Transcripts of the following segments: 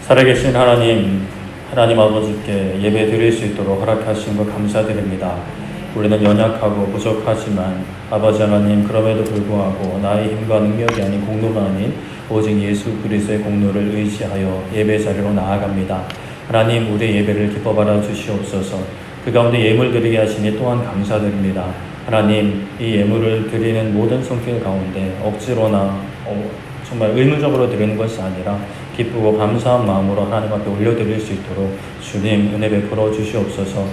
살아계신 하나님, 하나님 아버지께 예배 드릴 수 있도록 허락하신 것 감사드립니다. 우리는 연약하고 부족하지만 아버지 하나님, 그럼에도 불구하고 나의 힘과 능력이 아닌 공로가 아닌 오직 예수 그리스도의 공로를 의지하여 예배 자리로 나아갑니다. 하나님, 우리의 예배를 기뻐 받아 주시옵소서. 그 가운데 예물 드리게 하시니 또한 감사드립니다. 하나님, 이 예물을 드리는 모든 성격 가운데 억지로나 정말 의무적으로 드리는 것이 아니라 기쁘고 감사한 마음으로 하나님 앞에 올려드릴 수 있도록 주님 은혜 베풀어 주시옵소서.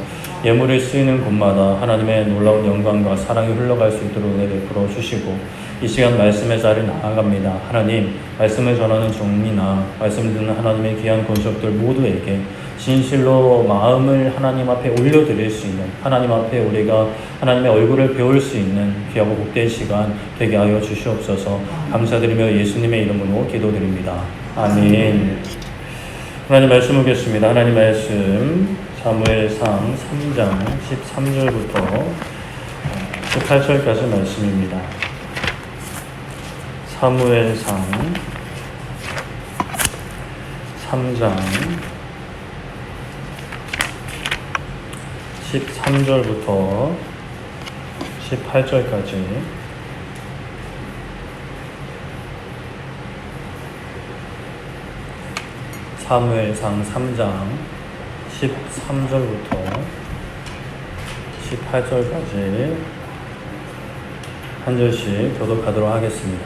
예물이 쓰이는 곳마다 하나님의 놀라운 영광과 사랑이 흘러갈 수 있도록 은혜 베풀어 주시고, 이 시간 말씀의 자리에 나아갑니다. 하나님, 말씀을 전하는 종이나 말씀을 듣는 하나님의 귀한 권속들 모두에게 진실로 마음을 하나님 앞에 올려드릴 수 있는, 하나님 앞에 우리가 하나님의 얼굴을 배울 수 있는 귀하고 복된 시간 되게 하여 주시옵소서. 감사드리며 예수님의 이름으로 기도드립니다. 아멘. 하나님 말씀 보겠습니다. 하나님 말씀 사무엘상 3장 13절부터 18절까지 말씀입니다. 사무엘상 3장 13절부터 18절까지 사무엘상 3장 13절부터 18절까지 한 절씩 교독하도록 하겠습니다.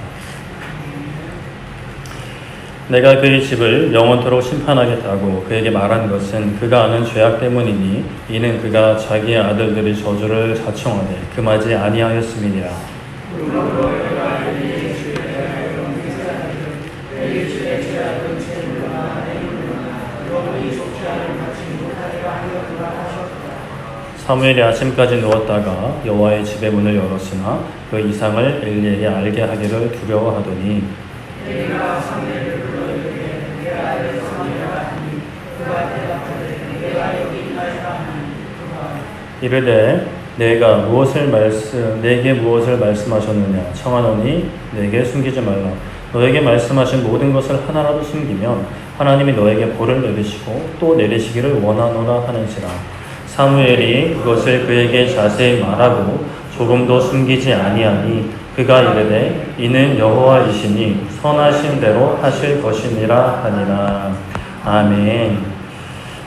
내가 그의 집을 영원토록 심판하겠다고 그에게 말한 것은 그가 아는 죄악 때문이니, 이는 그가 자기의 아들들의 저주를 자청하되 금하지 아니하였음이니라. 사무엘이 아침까지 누웠다가 여호와의 집의 문을 열었으나 그 이상을 엘리에게 알게 하기를 두려워하더니, 이르되 내게 무엇을 말씀하셨느냐 청하노니 내게 숨기지 말라. 너에게 말씀하신 모든 것을 하나라도 숨기면 하나님이 너에게 벌을 내리시고 또 내리시기를 원하노라 하는지라. 사무엘이 그것을 그에게 자세히 말하고 조금도 숨기지 아니하니 그가 이르되 이는 여호와이시니 선하신 대로 하실 것이니라 하니라. 아멘.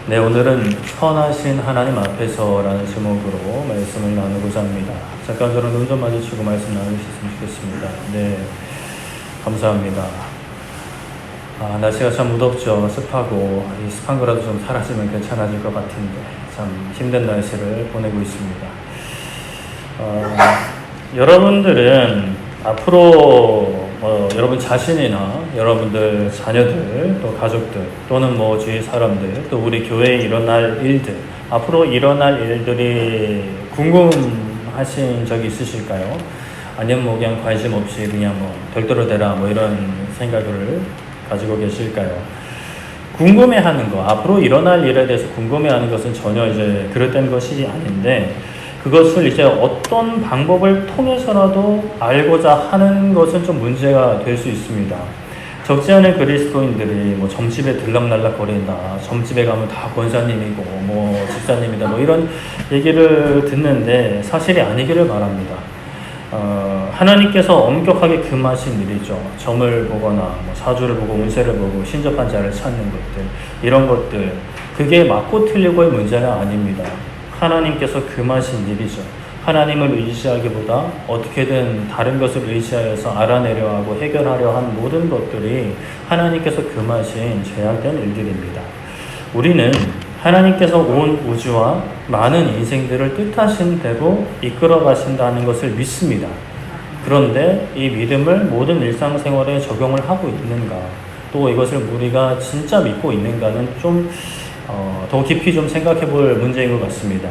네, 오늘은 선하신 하나님 앞에서라는 제목으로 말씀을 나누고자 합니다. 잠깐 저랑 눈 좀 마주치고 말씀 나누셨으면 좋겠습니다. 네, 감사합니다. 날씨가 참 무덥죠. 습하고, 이 습한 거라도 좀 사라지면 괜찮아질 것 같은데 참 힘든 날씨를 보내고 있습니다. 여러분들은 앞으로 여러분 자신이나 여러분들 자녀들, 또 가족들, 또는 주위 사람들, 또 우리 교회에 일어날 일들, 앞으로 일어날 일들이 궁금하신 적이 있으실까요? 아니면 그냥 관심 없이 그냥 별도로 되라 이런 생각을 가지고 계실까요? 궁금해하는 거, 앞으로 일어날 일에 대해서 궁금해하는 것은 전혀 이제 그릇된 것이 아닌데, 그것을 이제 어떤 방법을 통해서라도 알고자 하는 것은 좀 문제가 될 수 있습니다. 적지 않은 그리스도인들이 점집에 들락날락 거린다, 점집에 가면 다 권사님이고 집사님이다 이런 얘기를 듣는데 사실이 아니기를 바랍니다. 하나님께서 엄격하게 금하신 일이죠. 점을 보거나 사주를 보고 운세를 보고 신접한 자를 찾는 것들, 이런 것들, 그게 맞고 틀리고의 문제가 아닙니다. 하나님께서 금하신 일이죠. 하나님을 의지하기보다 어떻게든 다른 것을 의지하여서 알아내려 하고 해결하려 한 모든 것들이 하나님께서 금하신 죄악된 일들입니다. 우리는 하나님께서 온 우주와 많은 인생들을 뜻하신 대로 이끌어 가신다는 것을 믿습니다. 그런데 이 믿음을 모든 일상생활에 적용을 하고 있는가, 또 이것을 우리가 진짜 믿고 있는가는 좀 더 깊이 좀 생각해 볼 문제인 것 같습니다.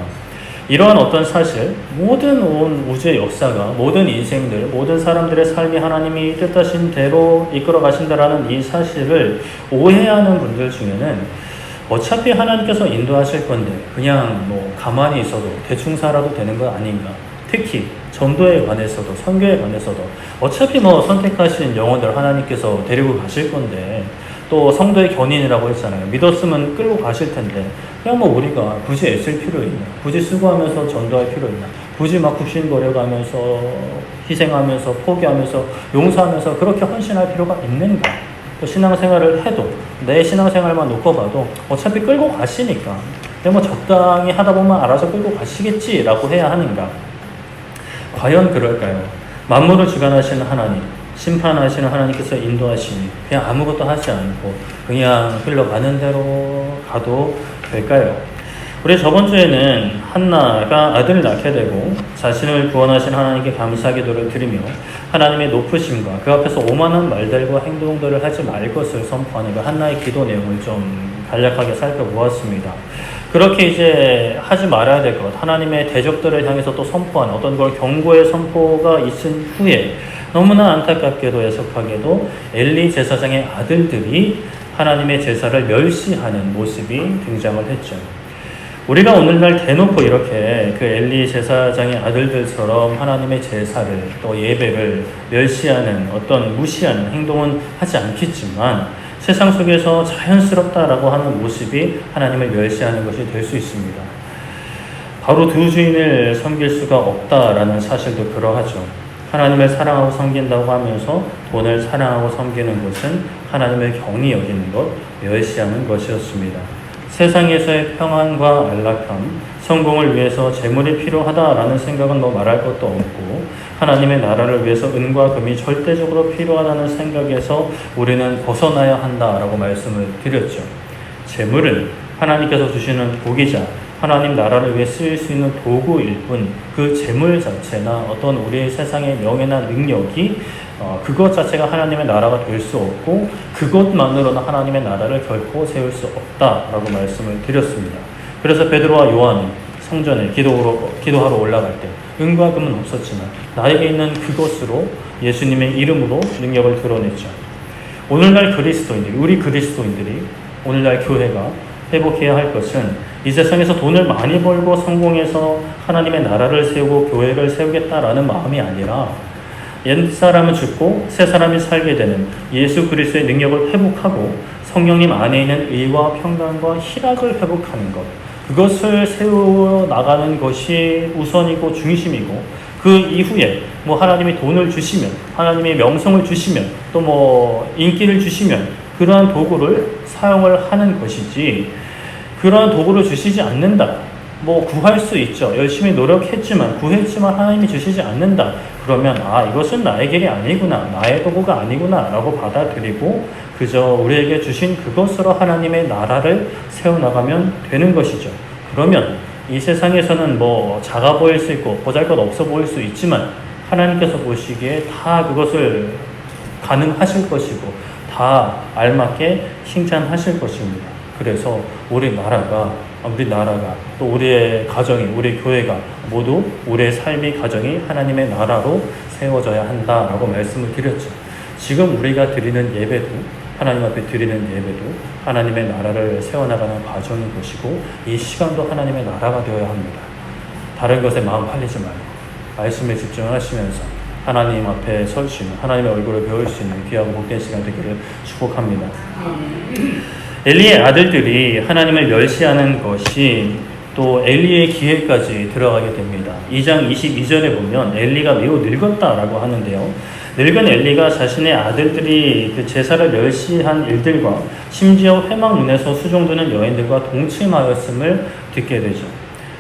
이러한 어떤 사실, 모든 온 우주의 역사가, 모든 인생들, 모든 사람들의 삶이 하나님이 뜻하신 대로 이끌어 가신다라는 이 사실을 오해하는 분들 중에는 어차피 하나님께서 인도하실 건데 그냥 가만히 있어도 대충 살아도 되는 거 아닌가. 특히 전도에 관해서도, 선교에 관해서도 어차피 선택하신 영혼들 하나님께서 데리고 가실 건데 또 성도의 견인이라고 했잖아요. 믿었으면 끌고 가실 텐데 그냥 뭐 우리가 굳이 애쓸 필요 있나? 굳이 수고하면서 전도할 필요 있나? 굳이 막 굽신거려가면서 희생하면서 포기하면서 용서하면서 그렇게 헌신할 필요가 있는가? 또 신앙생활을 해도 내 신앙생활만 놓고 봐도 어차피 끌고 가시니까 뭐 적당히 하다 보면 알아서 끌고 가시겠지라고 해야 하는가? 과연 그럴까요? 만물을 주관하시는 하나님, 심판하시는 하나님께서 인도하시니 그냥 아무것도 하지 않고 그냥 흘러가는 대로 가도 될까요? 우리 저번 주에는 한나가 아들을 낳게 되고 자신을 구원하신 하나님께 감사 기도를 드리며 하나님의 높으심과 그 앞에서 오만한 말들과 행동들을 하지 말 것을 선포하는 그 한나의 기도 내용을 좀 간략하게 살펴보았습니다. 그렇게 이제 하지 말아야 될 것, 하나님의 대적들을 향해서 또 선포하는 어떤 걸 경고의 선포가 있은 후에 너무나 안타깝게도 애석하게도 엘리 제사장의 아들들이 하나님의 제사를 멸시하는 모습이 등장을 했죠. 우리가 오늘날 대놓고 이렇게 그 엘리 제사장의 아들들처럼 하나님의 제사를 또 예배를 멸시하는 어떤 무시하는 행동은 하지 않겠지만 세상 속에서 자연스럽다라고 하는 모습이 하나님을 멸시하는 것이 될 수 있습니다. 바로 두 주인을 섬길 수가 없다라는 사실도 그러하죠. 하나님을 사랑하고 섬긴다고 하면서 돈을 사랑하고 섬기는 것은 하나님을 경히 여기는 것, 멸시하는 것이었습니다. 세상에서의 평안과 안락함, 성공을 위해서 재물이 필요하다라는 생각은 뭐 말할 것도 없고 하나님의 나라를 위해서 은과 금이 절대적으로 필요하다는 생각에서 우리는 벗어나야 한다라고 말씀을 드렸죠. 재물은 하나님께서 주시는 복이자 하나님 나라를 위해 쓰일 수 있는 도구일 뿐 그 재물 자체나 어떤 우리의 세상의 명예나 능력이 그것 자체가 하나님의 나라가 될 수 없고 그것만으로는 하나님의 나라를 결코 세울 수 없다라고 말씀을 드렸습니다. 그래서 베드로와 요한이 성전에 기도하러 올라갈 때 은과 금은 없었지만 나에게 있는 그것으로 예수님의 이름으로 능력을 드러냈죠. 오늘날 그리스도인들이, 우리 그리스도인들이 오늘날 교회가 회복해야 할 것은 이 세상에서 돈을 많이 벌고 성공해서 하나님의 나라를 세우고 교회를 세우겠다라는 마음이 아니라 옛 사람은 죽고 새 사람이 살게 되는 예수 그리스도의 능력을 회복하고 성령님 안에 있는 의와 평강과 희락을 회복하는 것, 그것을 세워나가는 것이 우선이고 중심이고 그 이후에 뭐 하나님이 돈을 주시면 하나님이 명성을 주시면 또 뭐 인기를 주시면 그러한 도구를 사용을 하는 것이지 그러한 도구를 주시지 않는다. 뭐 구할 수 있죠. 열심히 노력했지만 구했지만 하나님이 주시지 않는다. 그러면 이것은 나의 길이 아니구나. 나의 도구가 아니구나 라고 받아들이고 그저 우리에게 주신 그것으로 하나님의 나라를 세워나가면 되는 것이죠. 그러면 이 세상에서는 뭐 작아 보일 수 있고 보잘것없어 보일 수 있지만 하나님께서 보시기에 다 그것을 가능하실 것이고 다 알맞게 칭찬하실 것입니다. 그래서 우리 나라가 또 우리의 가정이, 우리 교회가 모두 우리의 삶이 가정이 하나님의 나라로 세워져야 한다라고 말씀을 드렸죠. 지금 우리가 드리는 예배도 하나님 앞에 드리는 예배도 하나님의 나라를 세워나가는 과정인 것이고 이 시간도 하나님의 나라가 되어야 합니다. 다른 것에 마음 팔리지 말고 말씀에 집중하시면서 하나님 앞에 설 수 있는 하나님의 얼굴을 배울 수 있는 귀하고 복된 시간 되기를 축복합니다. 엘리의 아들들이 하나님을 멸시하는 것이 또 엘리의 기회까지 들어가게 됩니다. 2장 22절에 보면 엘리가 매우 늙었다라고 하는데요. 늙은 엘리가 자신의 아들들이 그 제사를 멸시한 일들과 심지어 회막 문에서 수종드는 여인들과 동침하였음을 듣게 되죠.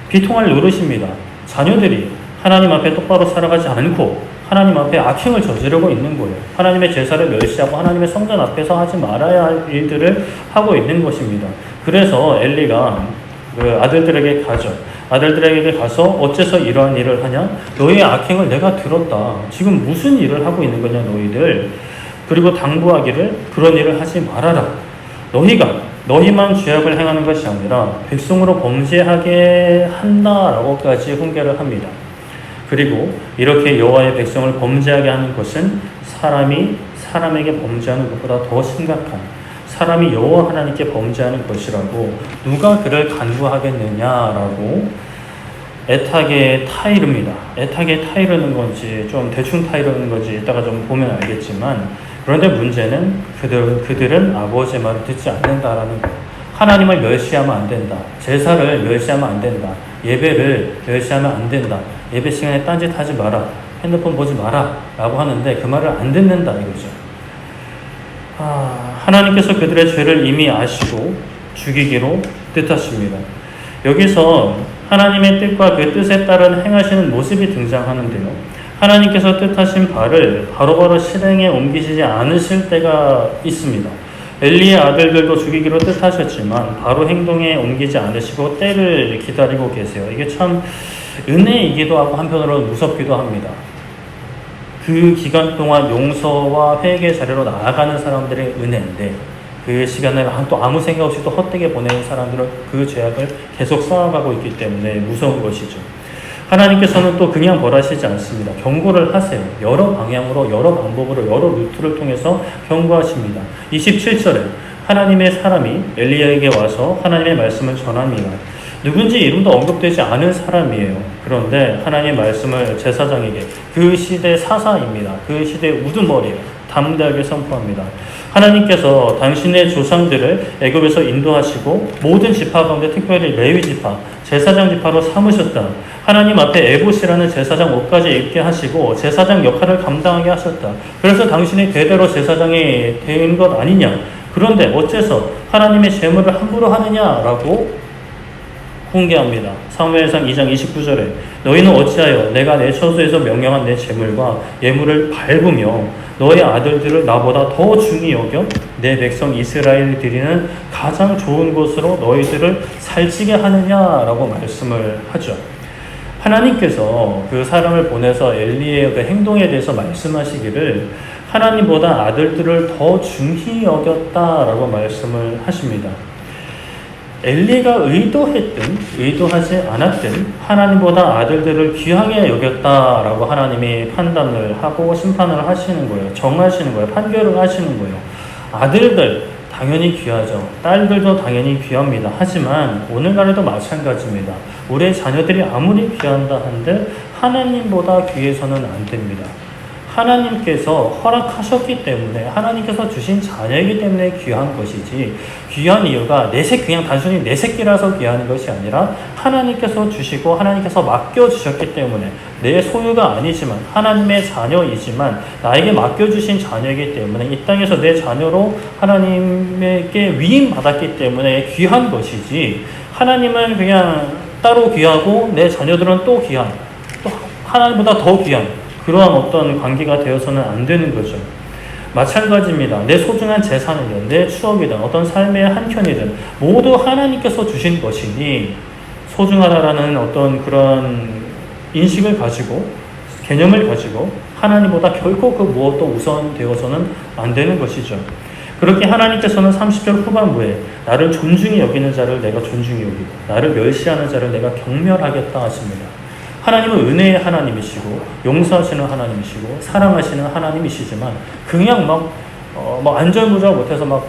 비통할 노릇입니다. 자녀들이 하나님 앞에 똑바로 살아가지 않고 하나님 앞에 악행을 저지르고 있는 거예요. 하나님의 제사를 멸시하고 하나님의 성전 앞에서 하지 말아야 할 일들을 하고 있는 것입니다. 그래서 엘리가 그 아들들에게 가서 어째서 이러한 일을 하냐? 너희의 악행을 내가 들었다. 지금 무슨 일을 하고 있는 거냐 너희들. 그리고 당부하기를 그런 일을 하지 말아라. 너희만 죄악을 행하는 것이 아니라 백성으로 범죄하게 한다라고까지 훈계를 합니다. 그리고 이렇게 여호와의 백성을 범죄하게 하는 것은 사람이 사람에게 범죄하는 것보다 더 심각한 사람이 여호와 하나님께 범죄하는 것이라고 누가 그를 간구하겠느냐라고 애타게 타이릅니다. 애타게 타이르는 건지 좀 대충 타이르는 건지 이따가 좀 보면 알겠지만 그런데 문제는 그들은 아버지의 말을 듣지 않는다라는 거예요. 하나님을 멸시하면 안 된다. 제사를 멸시하면 안 된다. 예배를 멸시하면 안 된다. 예배 시간에 딴짓 하지 마라. 핸드폰 보지 마라. 라고 하는데 그 말을 안 듣는다 이거죠. 하나님께서 그들의 죄를 이미 아시고 죽이기로 뜻하십니다. 여기서 하나님의 뜻과 그 뜻에 따른 행하시는 모습이 등장하는데요. 하나님께서 뜻하신 바를 바로바로 실행에 옮기시지 않으실 때가 있습니다. 엘리의 아들들도 죽이기로 뜻하셨지만 바로 행동에 옮기지 않으시고 때를 기다리고 계세요. 이게 참 은혜이기도 하고 한편으로 무섭기도 합니다. 그 기간 동안 용서와 회개 자리로 나아가는 사람들의 은혜인데 그 시간을 또 아무 생각 없이 또 헛되게 보내는 사람들은 그 죄악을 계속 쌓아가고 있기 때문에 무서운 것이죠. 하나님께서는 또 그냥 벌하시지 않습니다. 경고를 하세요. 여러 방향으로, 여러 방법으로, 여러 루트를 통해서 경고하십니다. 27절에 하나님의 사람이 엘리야에게 와서 하나님의 말씀을 전합니다. 누군지 이름도 언급되지 않은 사람이에요. 그런데 하나님의 말씀을 제사장에게, 그 시대 사사입니다. 그 시대 우두머리예요. 담대하게 선포합니다. 하나님께서 당신의 조상들을 애굽에서 인도하시고 모든 지파 가운데 특별히 레위 지파, 제사장 지파로 삼으셨다. 하나님 앞에 에봇이라는 제사장 옷까지 입게 하시고 제사장 역할을 감당하게 하셨다. 그래서 당신이 대대로 제사장이 된 것 아니냐. 그런데 어째서 하나님의 제물을 함부로 하느냐라고 공개합니다. 사무엘상 2장 29절에 너희는 어찌하여 내가 내 처소에서 명령한 내 제물과 예물을 밟으며 너의 아들들을 나보다 더 중히 여겨 내 백성 이스라엘이 드리는 가장 좋은 곳으로 너희들을 살찌게 하느냐라고 말씀을 하죠. 하나님께서 그 사람을 보내서 엘리의 그 행동에 대해서 말씀하시기를 하나님보다 아들들을 더 중히 여겼다라고 말씀을 하십니다. 엘리가 의도했든 의도하지 않았든 하나님보다 아들들을 귀하게 여겼다라고 하나님이 판단을 하고 심판을 하시는 거예요. 정하시는 거예요. 판결을 하시는 거예요. 아들들 당연히 귀하죠. 딸들도 당연히 귀합니다. 하지만 오늘날에도 마찬가지입니다. 우리의 자녀들이 아무리 귀한다 한들 하나님보다 귀해서는 안 됩니다. 하나님께서 허락하셨기 때문에, 하나님께서 주신 자녀이기 때문에 귀한 것이지, 귀한 이유가 그냥 단순히 내 새끼라서 귀한 것이 아니라 하나님께서 주시고 하나님께서 맡겨주셨기 때문에, 내 소유가 아니지만 하나님의 자녀이지만 나에게 맡겨주신 자녀이기 때문에 이 땅에서 내 자녀로 하나님에게 위임받았기 때문에 귀한 것이지, 하나님은 그냥 따로 귀하고 내 자녀들은 또 귀한, 또 하나님보다 더 귀한 그러한 어떤 관계가 되어서는 안 되는 거죠. 마찬가지입니다. 내 소중한 재산이든 내 추억이든 어떤 삶의 한켠이든 모두 하나님께서 주신 것이니 소중하다라는 어떤 그런 인식을 가지고, 개념을 가지고 하나님보다 결코 그 무엇도 우선되어서는 안 되는 것이죠. 그렇게 하나님께서는 30절 후반부에 나를 존중히 여기는 자를 내가 존중히 여기고 나를 멸시하는 자를 내가 경멸하겠다 하십니다. 하나님은 은혜의 하나님이시고 용서하시는 하나님이시고 사랑하시는 하나님이시지만 그냥 막 안절부절 못해서 막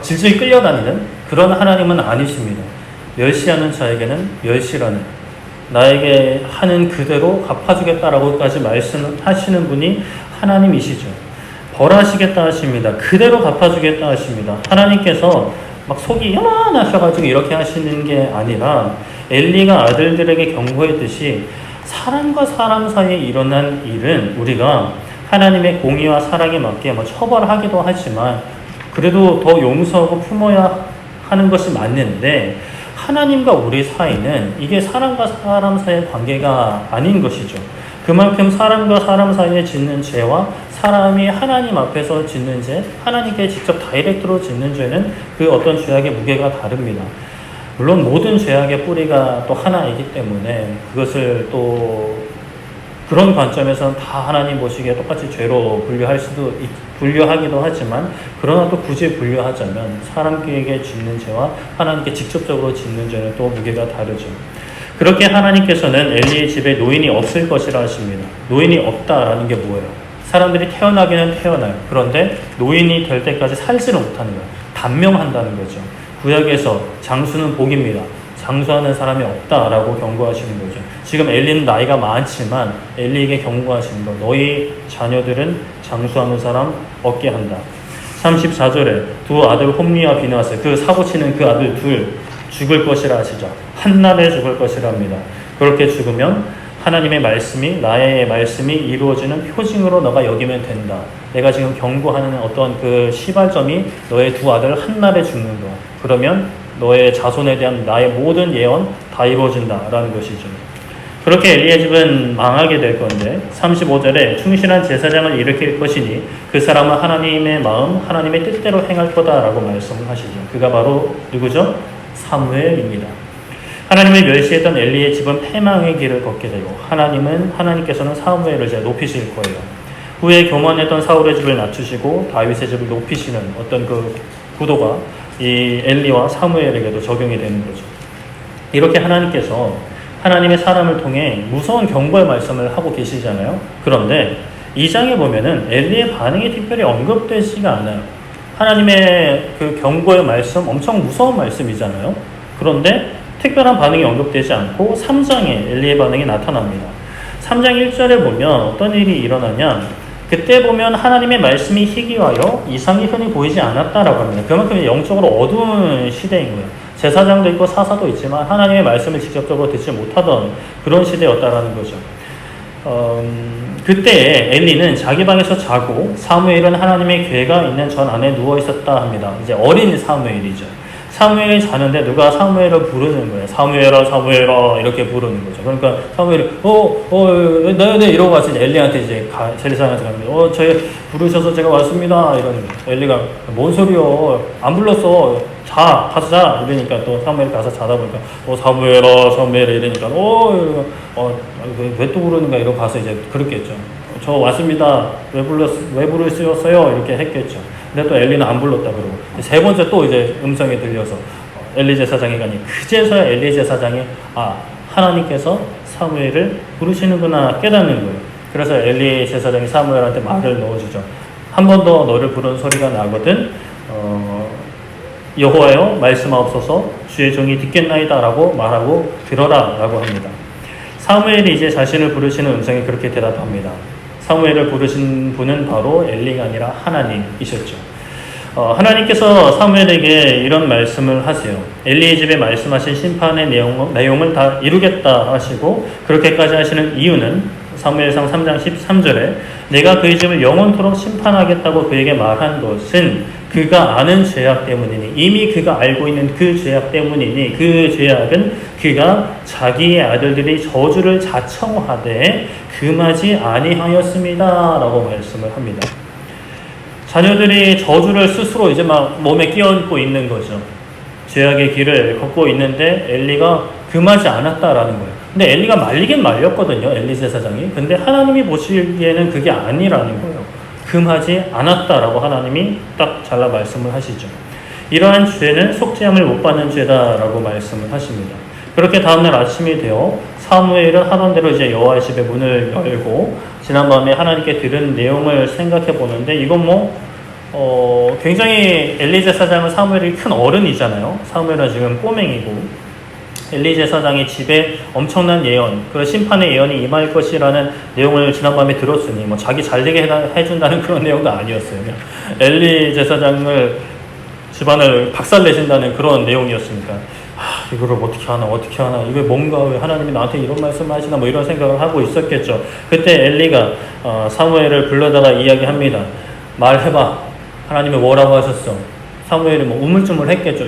질질 끌려다니는 그런 하나님은 아니십니다. 멸시하는 자에게는 멸시라는, 나에게 하는 그대로 갚아주겠다라고까지 말씀하시는 분이 하나님이시죠. 벌하시겠다 하십니다. 그대로 갚아주겠다 하십니다. 하나님께서 막 속이 요만하셔가지고 이렇게 하시는 게 아니라 엘리가 아들들에게 경고했듯이 사람과 사람 사이에 일어난 일은 우리가 하나님의 공의와 사랑에 맞게 처벌하기도 하지만 그래도 더 용서하고 품어야 하는 것이 맞는데, 하나님과 우리 사이는 이게 사람과 사람 사이의 관계가 아닌 것이죠. 그만큼 사람과 사람 사이에 짓는 죄와 사람이 하나님 앞에서 짓는 죄, 하나님께 직접 다이렉트로 짓는 죄는 그 어떤 죄악의 무게가 다릅니다. 물론 모든 죄악의 뿌리가 또 하나이기 때문에 그것을 또 그런 관점에서는 다 하나님 보시기에 똑같이 죄로 분류하기도 하지만, 그러나 또 굳이 분류하자면 사람에게 짓는 죄와 하나님께 직접적으로 짓는 죄는 또 무게가 다르죠. 그렇게 하나님께서는 엘리의 집에 노인이 없을 것이라 하십니다. 노인이 없다라는 게 뭐예요? 사람들이 태어나기는 태어나요. 그런데 노인이 될 때까지 살지는 못하는 거예요. 단명한다는 거죠. 구약에서 장수는 복입니다. 장수하는 사람이 없다라고 경고하시는 거죠. 지금 엘리는 나이가 많지만 엘리에게 경고하시는 거. 너희 자녀들은 장수하는 사람 없게 한다. 34절에 두 아들 홈리와 비나스, 그 사고치는 그 아들 둘 죽을 것이라 하시죠. 한날에 죽을 것이라 합니다. 그렇게 죽으면 하나님의 말씀이, 나의 말씀이 이루어지는 표징으로 너가 여기면 된다. 내가 지금 경고하는 어떤 그 시발점이 너의 두 아들 한날에 죽는 거야. 그러면 너의 자손에 대한 나의 모든 예언 다 이루어진다라는 것이죠. 그렇게 엘리의 집은 망하게 될 건데 35절에 충실한 제사장을 일으킬 것이니 그 사람은 하나님의 마음, 하나님의 뜻대로 행할 거다라고 말씀을 하시죠. 그가 바로 누구죠? 사무엘입니다. 하나님을 멸시했던 엘리의 집은 패망의 길을 걷게 되고 하나님께서는 사무엘을 이제 높이실 거예요. 후에 교만했던 사울의 집을 낮추시고 다윗의 집을 높이시는 어떤 그 구도가 이 엘리와 사무엘에게도 적용이 되는 거죠. 이렇게 하나님께서 하나님의 사람을 통해 무서운 경고의 말씀을 하고 계시잖아요. 그런데 이 장에 보면은 엘리의 반응이 특별히 언급되지가 않아요. 하나님의 그 경고의 말씀 엄청 무서운 말씀이잖아요. 그런데 특별한 반응이 언급되지 않고 3장에 엘리의 반응이 나타납니다. 3장 1절에 보면 어떤 일이 일어나냐, 그때 보면 하나님의 말씀이 희귀하여 이상이 흔히 보이지 않았다라고 합니다. 그만큼 영적으로 어두운 시대인 거예요. 제사장도 있고 사사도 있지만 하나님의 말씀을 직접적으로 듣지 못하던 그런 시대였다라는 거죠. 그때 엘리는 자기 방에서 자고 사무엘은 하나님의 궤가 있는 전 안에 누워 있었다 합니다. 이제 어린 사무엘이죠. 사무엘이 자는데 누가 사무엘을 부르는 거예요. 사무엘아, 사무엘아 이렇게 부르는 거죠. 그러니까 사무엘이 네 이러고 와서 이제 엘리한테 이제 제사장한테 갑니다. 저 부르셔서 제가 왔습니다. 이러는 거예요. 엘리가 뭔 소리요? 안 불렀어. 가서 자. 이러니까 또 사무엘이 가서 자다 보니까 사무엘아, 사무엘아 이러니까 왜 또 부르는가 이러고 가서 이제 그랬겠죠. 저 왔습니다. 왜 부르셨어요? 이렇게 했겠죠. 근데 또 엘리는 안 불렀다 그러고 세 번째 또 이제 음성이 들려서 엘리 제사장이 가니 그제서야 엘리 제사장이 하나님께서 사무엘을 부르시는구나 깨닫는 거예요. 그래서 엘리 제사장이 사무엘한테 말을 넣어주죠. 한 번 더 너를 부르는 소리가 나거든 여호와여 말씀하옵소서 주의 종이 듣겠나이다라고 말하고 들어라라고 합니다. 사무엘이 이제 자신을 부르시는 음성이 그렇게 대답합니다. 사무엘을 부르신 분은 바로 엘리가 아니라 하나님이셨죠. 하나님께서 사무엘에게 이런 말씀을 하세요. 엘리의 집에 말씀하신 심판의 내용을 다 이루겠다 하시고 그렇게까지 하시는 이유는 사무엘상 3장 13절에 내가 그의 집을 영원토록 심판하겠다고 그에게 말한 것은 그가 아는 죄악 때문이니 이미 그가 알고 있는 그 죄악 때문이니 그 죄악은 그가 자기의 아들들이 저주를 자청하되 금하지 아니하였습니다 라고 말씀을 합니다. 자녀들이 저주를 스스로 이제 막 몸에 끼얹고 있는 거죠. 죄악의 길을 걷고 있는데 엘리가 금하지 않았다라는 거예요. 근데 엘리가 말리긴 말렸거든요. 엘리 제사장이. 근데 하나님이 보시기에는 그게 아니라는 거예요. 금하지 않았다라고 하나님이 딱 잘라 말씀을 하시죠. 이러한 죄는 속죄함을 못 받는 죄다라고 말씀을 하십니다. 그렇게 다음날 아침이 되어 사무엘은 하던 대로 이제 여호와의 집의 문을 열고 지난밤에 하나님께 들은 내용을 생각해 보는데 이건 굉장히 엘리 제사장은 사무엘이 큰 어른이잖아요. 사무엘은 지금 꼬맹이고 엘리 제사장의 집에 엄청난 예언, 그 심판의 예언이 임할 것이라는 내용을 지난밤에 들었으니 자기 잘되게 해준다는 그런 내용도 아니었어요. 그냥 엘리 제사장을 집안을 박살내신다는 그런 내용이었으니까 이거를 어떻게 하나 이게 뭔가 왜 하나님이 나한테 이런 말씀을 하시나 이런 생각을 하고 있었겠죠. 그때 엘리가 사무엘을 불러다가 이야기합니다. 말해봐. 하나님이 뭐라고 하셨어? 사무엘이 우물쭈물 했겠죠.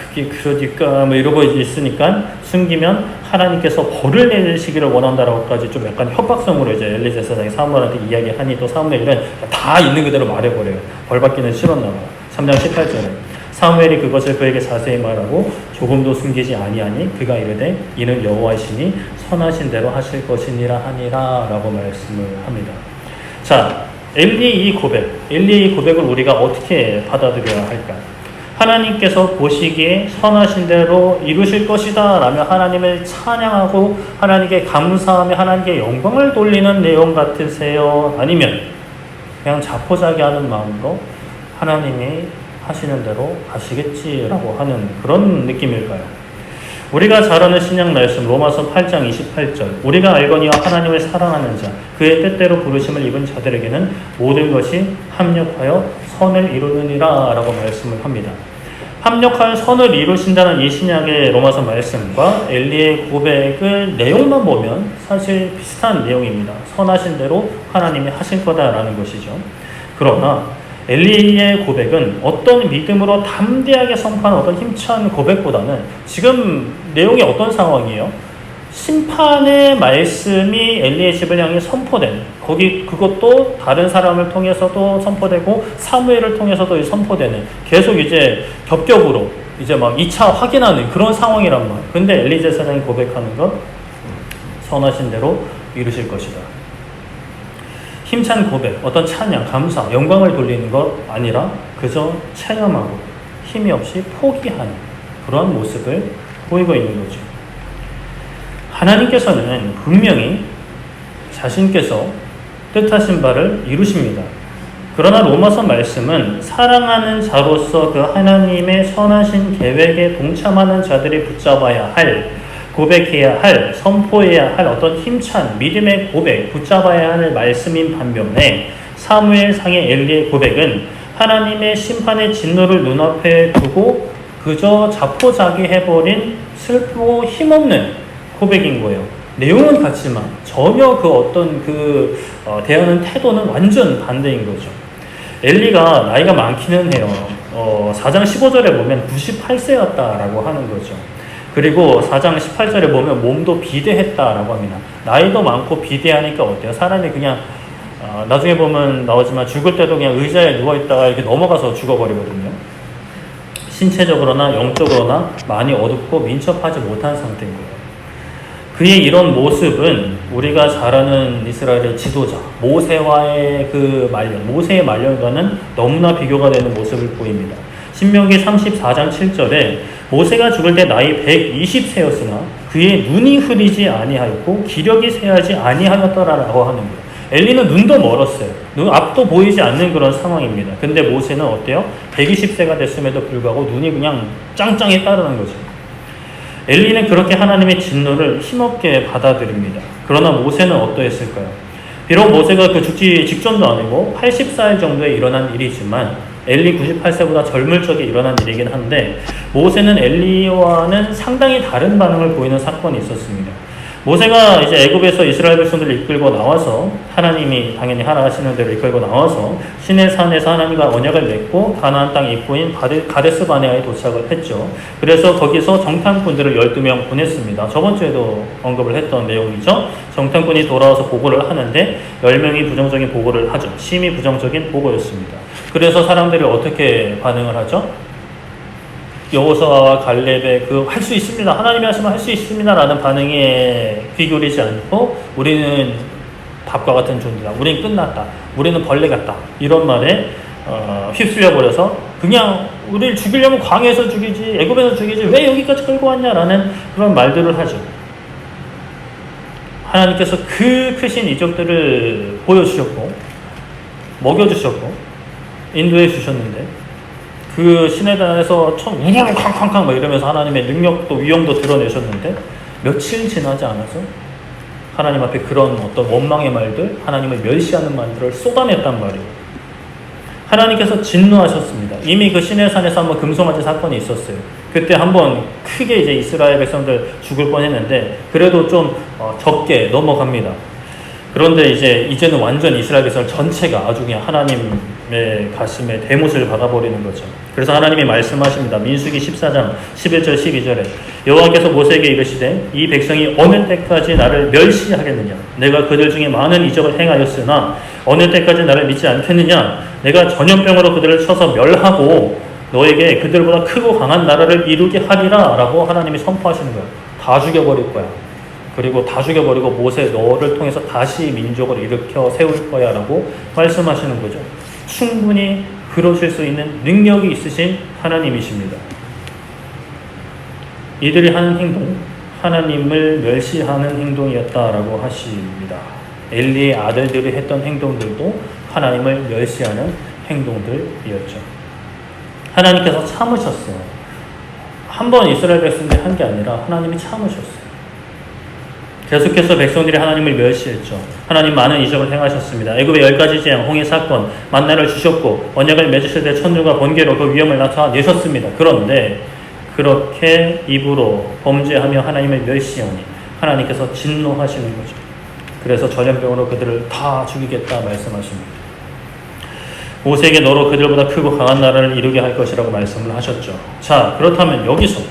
그게 그러니까 이러고 있으니까 숨기면 하나님께서 벌을 내리시기를 원한다라고까지 좀 약간 협박성으로 이제 엘리 제사장이 사무엘한테 이야기하니 또 사무엘은 다 있는 그대로 말해버려요. 벌 받기는 싫었나 봐요. 3장 18절에 사무엘이 그것을 그에게 자세히 말하고 조금도 숨기지 아니하니 그가 이르되 이는 여호와이시니 선하신 대로 하실 것이니라 하니라 라고 말씀을 합니다. 자, 엘리의 고백을 우리가 어떻게 받아들여야 할까? 하나님께서 보시기에 선하신 대로 이루실 것이다 라며 하나님을 찬양하고 하나님께 감사하며 하나님께 영광을 돌리는 내용 같으세요? 아니면 그냥 자포자기하는 마음으로 하나님이 하시는 대로 하시겠지라고 하는 그런 느낌일까요? 우리가 잘 아는 신약 말씀 로마서 8장 28절 우리가 알거니와 하나님을 사랑하는 자 그의 뜻대로 부르심을 입은 자들에게는 모든 것이 합력하여 선을 이루느니라 라고 말씀을 합니다. 합력하여 선을 이루신다는 이 신약의 로마서 말씀과 엘리의 고백을 내용만 보면 사실 비슷한 내용입니다. 선하신 대로 하나님이 하신 거다라는 것이죠. 그러나 엘리의 고백은 어떤 믿음으로 담대하게 선포하는 어떤 힘찬 고백보다는 지금 내용이 어떤 상황이에요? 심판의 말씀이 엘리의 집을 향해 선포된 그것도 다른 사람을 통해서도 선포되고 사무엘을 통해서도 선포되는 계속 이제 겹겹으로 이제 막 2차 확인하는 그런 상황이란 말이에요. 근데 엘리 제사장이 고백하는 것 선하신 대로 이루실 것이다. 힘찬 고백, 어떤 찬양, 감사, 영광을 돌리는 것 아니라 그저 체념하고 힘이 없이 포기하는 그러한 모습을 보이고 있는 거죠. 하나님께서는 분명히 자신께서 뜻하신 바를 이루십니다. 그러나 로마서 말씀은 사랑하는 자로서 그 하나님의 선하신 계획에 동참하는 자들이 붙잡아야 할, 고백해야 할, 선포해야 할 어떤 힘찬 믿음의 고백, 붙잡아야 할 말씀인 반면에 사무엘상의 엘리의 고백은 하나님의 심판의 진노를 눈앞에 두고 그저 자포자기해버린 슬프고 힘없는 고백인 거예요. 내용은 같지만 전혀 그 어떤 대하는 태도는 완전 반대인 거죠. 엘리가 나이가 많기는 해요. 4장 15절에 보면 98세였다라고 하는 거죠. 그리고 4장 18절에 보면 몸도 비대했다라고 합니다. 나이도 많고 비대하니까 어때요? 사람이 그냥 나중에 보면 나오지만 죽을 때도 그냥 의자에 누워있다가 이렇게 넘어가서 죽어버리거든요. 신체적으로나 영적으로나 많이 어둡고 민첩하지 못한 상태인 거예요. 그의 이런 모습은 우리가 잘 아는 이스라엘의 지도자 모세와의 모세의 말년과는 너무나 비교가 되는 모습을 보입니다. 신명기 34장 7절에 모세가 죽을 때 나이 120세였으나 그의 눈이 흐리지 아니하였고 기력이 쇠하지 아니하였더라라고 하는 거예요. 엘리는 눈도 멀었어요. 앞도 보이지 않는 그런 상황입니다. 근데 모세는 어때요? 120세가 됐음에도 불구하고 눈이 그냥 짱짱히 따르는 거죠. 엘리는 그렇게 하나님의 진노를 힘없게 받아들입니다. 그러나 모세는 어떠했을까요? 비록 모세가 죽지 직전도 아니고 80살 정도에 일어난 일이지만 엘리 98세보다 젊을 적에 일어난 일이긴 한데 모세는 엘리와는 상당히 다른 반응을 보이는 사건이 있었습니다. 모세가 이제 애굽에서 이스라엘 백성들을 이끌고 나와서 하나님이 당연히 하라 하시는 대로 이끌고 나와서 시내산에서 하나님과 언약을 맺고 가나안 땅 입구인 가데스 바네아에 도착을 했죠. 그래서 거기서 정탐꾼들을 12명 보냈습니다. 저번 주에도 언급을 했던 내용이죠. 정탐꾼이 돌아와서 보고를 하는데 10명이 부정적인 보고를 하죠. 심히 부정적인 보고였습니다. 그래서 사람들이 어떻게 반응을 하죠? 여호수아와 갈렙의 할 수 있습니다. 하나님이 하시면 할 수 있습니다. 라는 반응에 귀 기울이지 않고 우리는 밥과 같은 존재다. 우리는 끝났다. 우리는 벌레 같다. 이런 말에 휩쓸려 버려서 그냥 우리를 죽이려면 광야에서 죽이지 애굽에서 죽이지 왜 여기까지 끌고 왔냐라는 그런 말들을 하죠. 하나님께서 그 크신 이적들을 보여주셨고 먹여주셨고 인도해 주셨는데 그 시내단에서 우르르 쾅쾅쾅 막 이러면서 하나님의 능력도 위엄도 드러내셨는데 며칠 지나지 않아서 하나님 앞에 그런 어떤 원망의 말들, 하나님을 멸시하는 말들을 쏟아냈단 말이에요. 하나님께서 진노하셨습니다. 이미 그 시내산에서 한번 금송아지 사건이 있었어요. 그때 한번 크게 이제 이스라엘 백성들 죽을 뻔했는데 그래도 좀 적게 넘어갑니다. 그런데 이제는 완전 이스라엘 백성 전체가 아주 그냥 하나님의 가슴에 대못을 박아버리는 거죠. 그래서 하나님이 말씀하십니다. 민수기 14장 11절 12절에 여호와께서 모세에게 이르시되 이 백성이 어느 때까지 나를 멸시하겠느냐? 내가 그들 중에 많은 이적을 행하였으나 어느 때까지 나를 믿지 않겠느냐? 내가 전염병으로 그들을 쳐서 멸하고 너에게 그들보다 크고 강한 나라를 이루게 하리라 라고 하나님이 선포하시는 거예요. 다 죽여버릴 거야. 그리고 다 죽여버리고 모세 너를 통해서 다시 민족을 일으켜 세울 거야 라고 말씀하시는 거죠. 충분히 그러실 수 있는 능력이 있으신 하나님이십니다. 이들이 하는 행동, 하나님을 멸시하는 행동이었다라고 하십니다. 엘리의 아들들이 했던 행동들도 하나님을 멸시하는 행동들이었죠. 하나님께서 참으셨어요. 한 번 이스라엘 백성들이 한 게 아니라 하나님이 참으셨어요. 계속해서 백성들이 하나님을 멸시했죠. 하나님 많은 이적을 행하셨습니다. 애굽의 10가지 재앙, 홍해 사건, 만나를 주셨고 언약을 맺으실 때 천둥과 번개로 그 위험을 나타내셨습니다. 그런데 그렇게 입으로 범죄하며 하나님을 멸시하니 하나님께서 진노하시는 거죠. 그래서 전염병으로 그들을 다 죽이겠다 말씀하십니다. 모세에게 너로 그들보다 크고 강한 나라를 이루게 할 것이라고 말씀을 하셨죠. 자, 그렇다면 여기서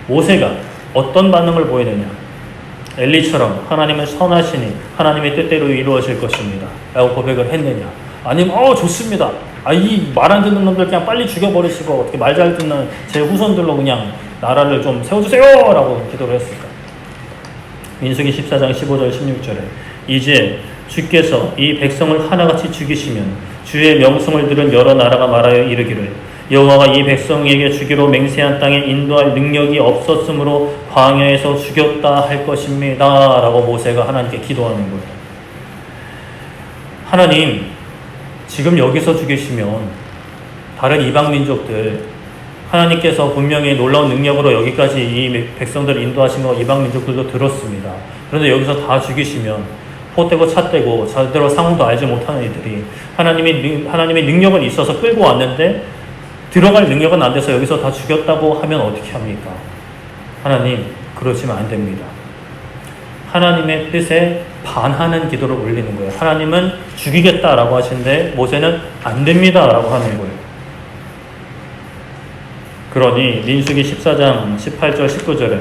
모세가 어떤 반응을 보이느냐? 엘리처럼 하나님은 선하시니 하나님의 뜻대로 이루어질 것입니다 라고 고백을 했느냐? 아니면 좋습니다, 이 말 안 듣는 놈들 그냥 빨리 죽여버리시고 어떻게 말 잘 듣는 제 후손들로 그냥 나라를 좀 세워주세요 라고 기도를 했을까? 민수기 14장 15절 16절에 이제 주께서 이 백성을 하나같이 죽이시면 주의 명성을 들은 여러 나라가 말하여 이르기를 여호와가 이 백성에게 주기로 맹세한 땅에 인도할 능력이 없었으므로 광야에서 죽였다 할 것입니다 라고 모세가 하나님께 기도하는 거예요. 하나님, 지금 여기서 죽이시면 다른 이방 민족들, 하나님께서 분명히 놀라운 능력으로 여기까지 이 백성들을 인도하신 거 이방 민족들도 들었습니다. 그런데 여기서 다 죽이시면 포떼고 찻대고 제대로 상황도 알지 못하는 이들이 하나님의 능력은 있어서 끌고 왔는데 들어갈 능력은 안 돼서 여기서 다 죽였다고 하면 어떻게 합니까? 하나님, 그러시면 안 됩니다. 하나님의 뜻에 반하는 기도를 올리는 거예요. 하나님은 죽이겠다라고 하시는데 모세는 안 됩니다라고 하는 거예요. 그러니 민수기 14장 18절 19절에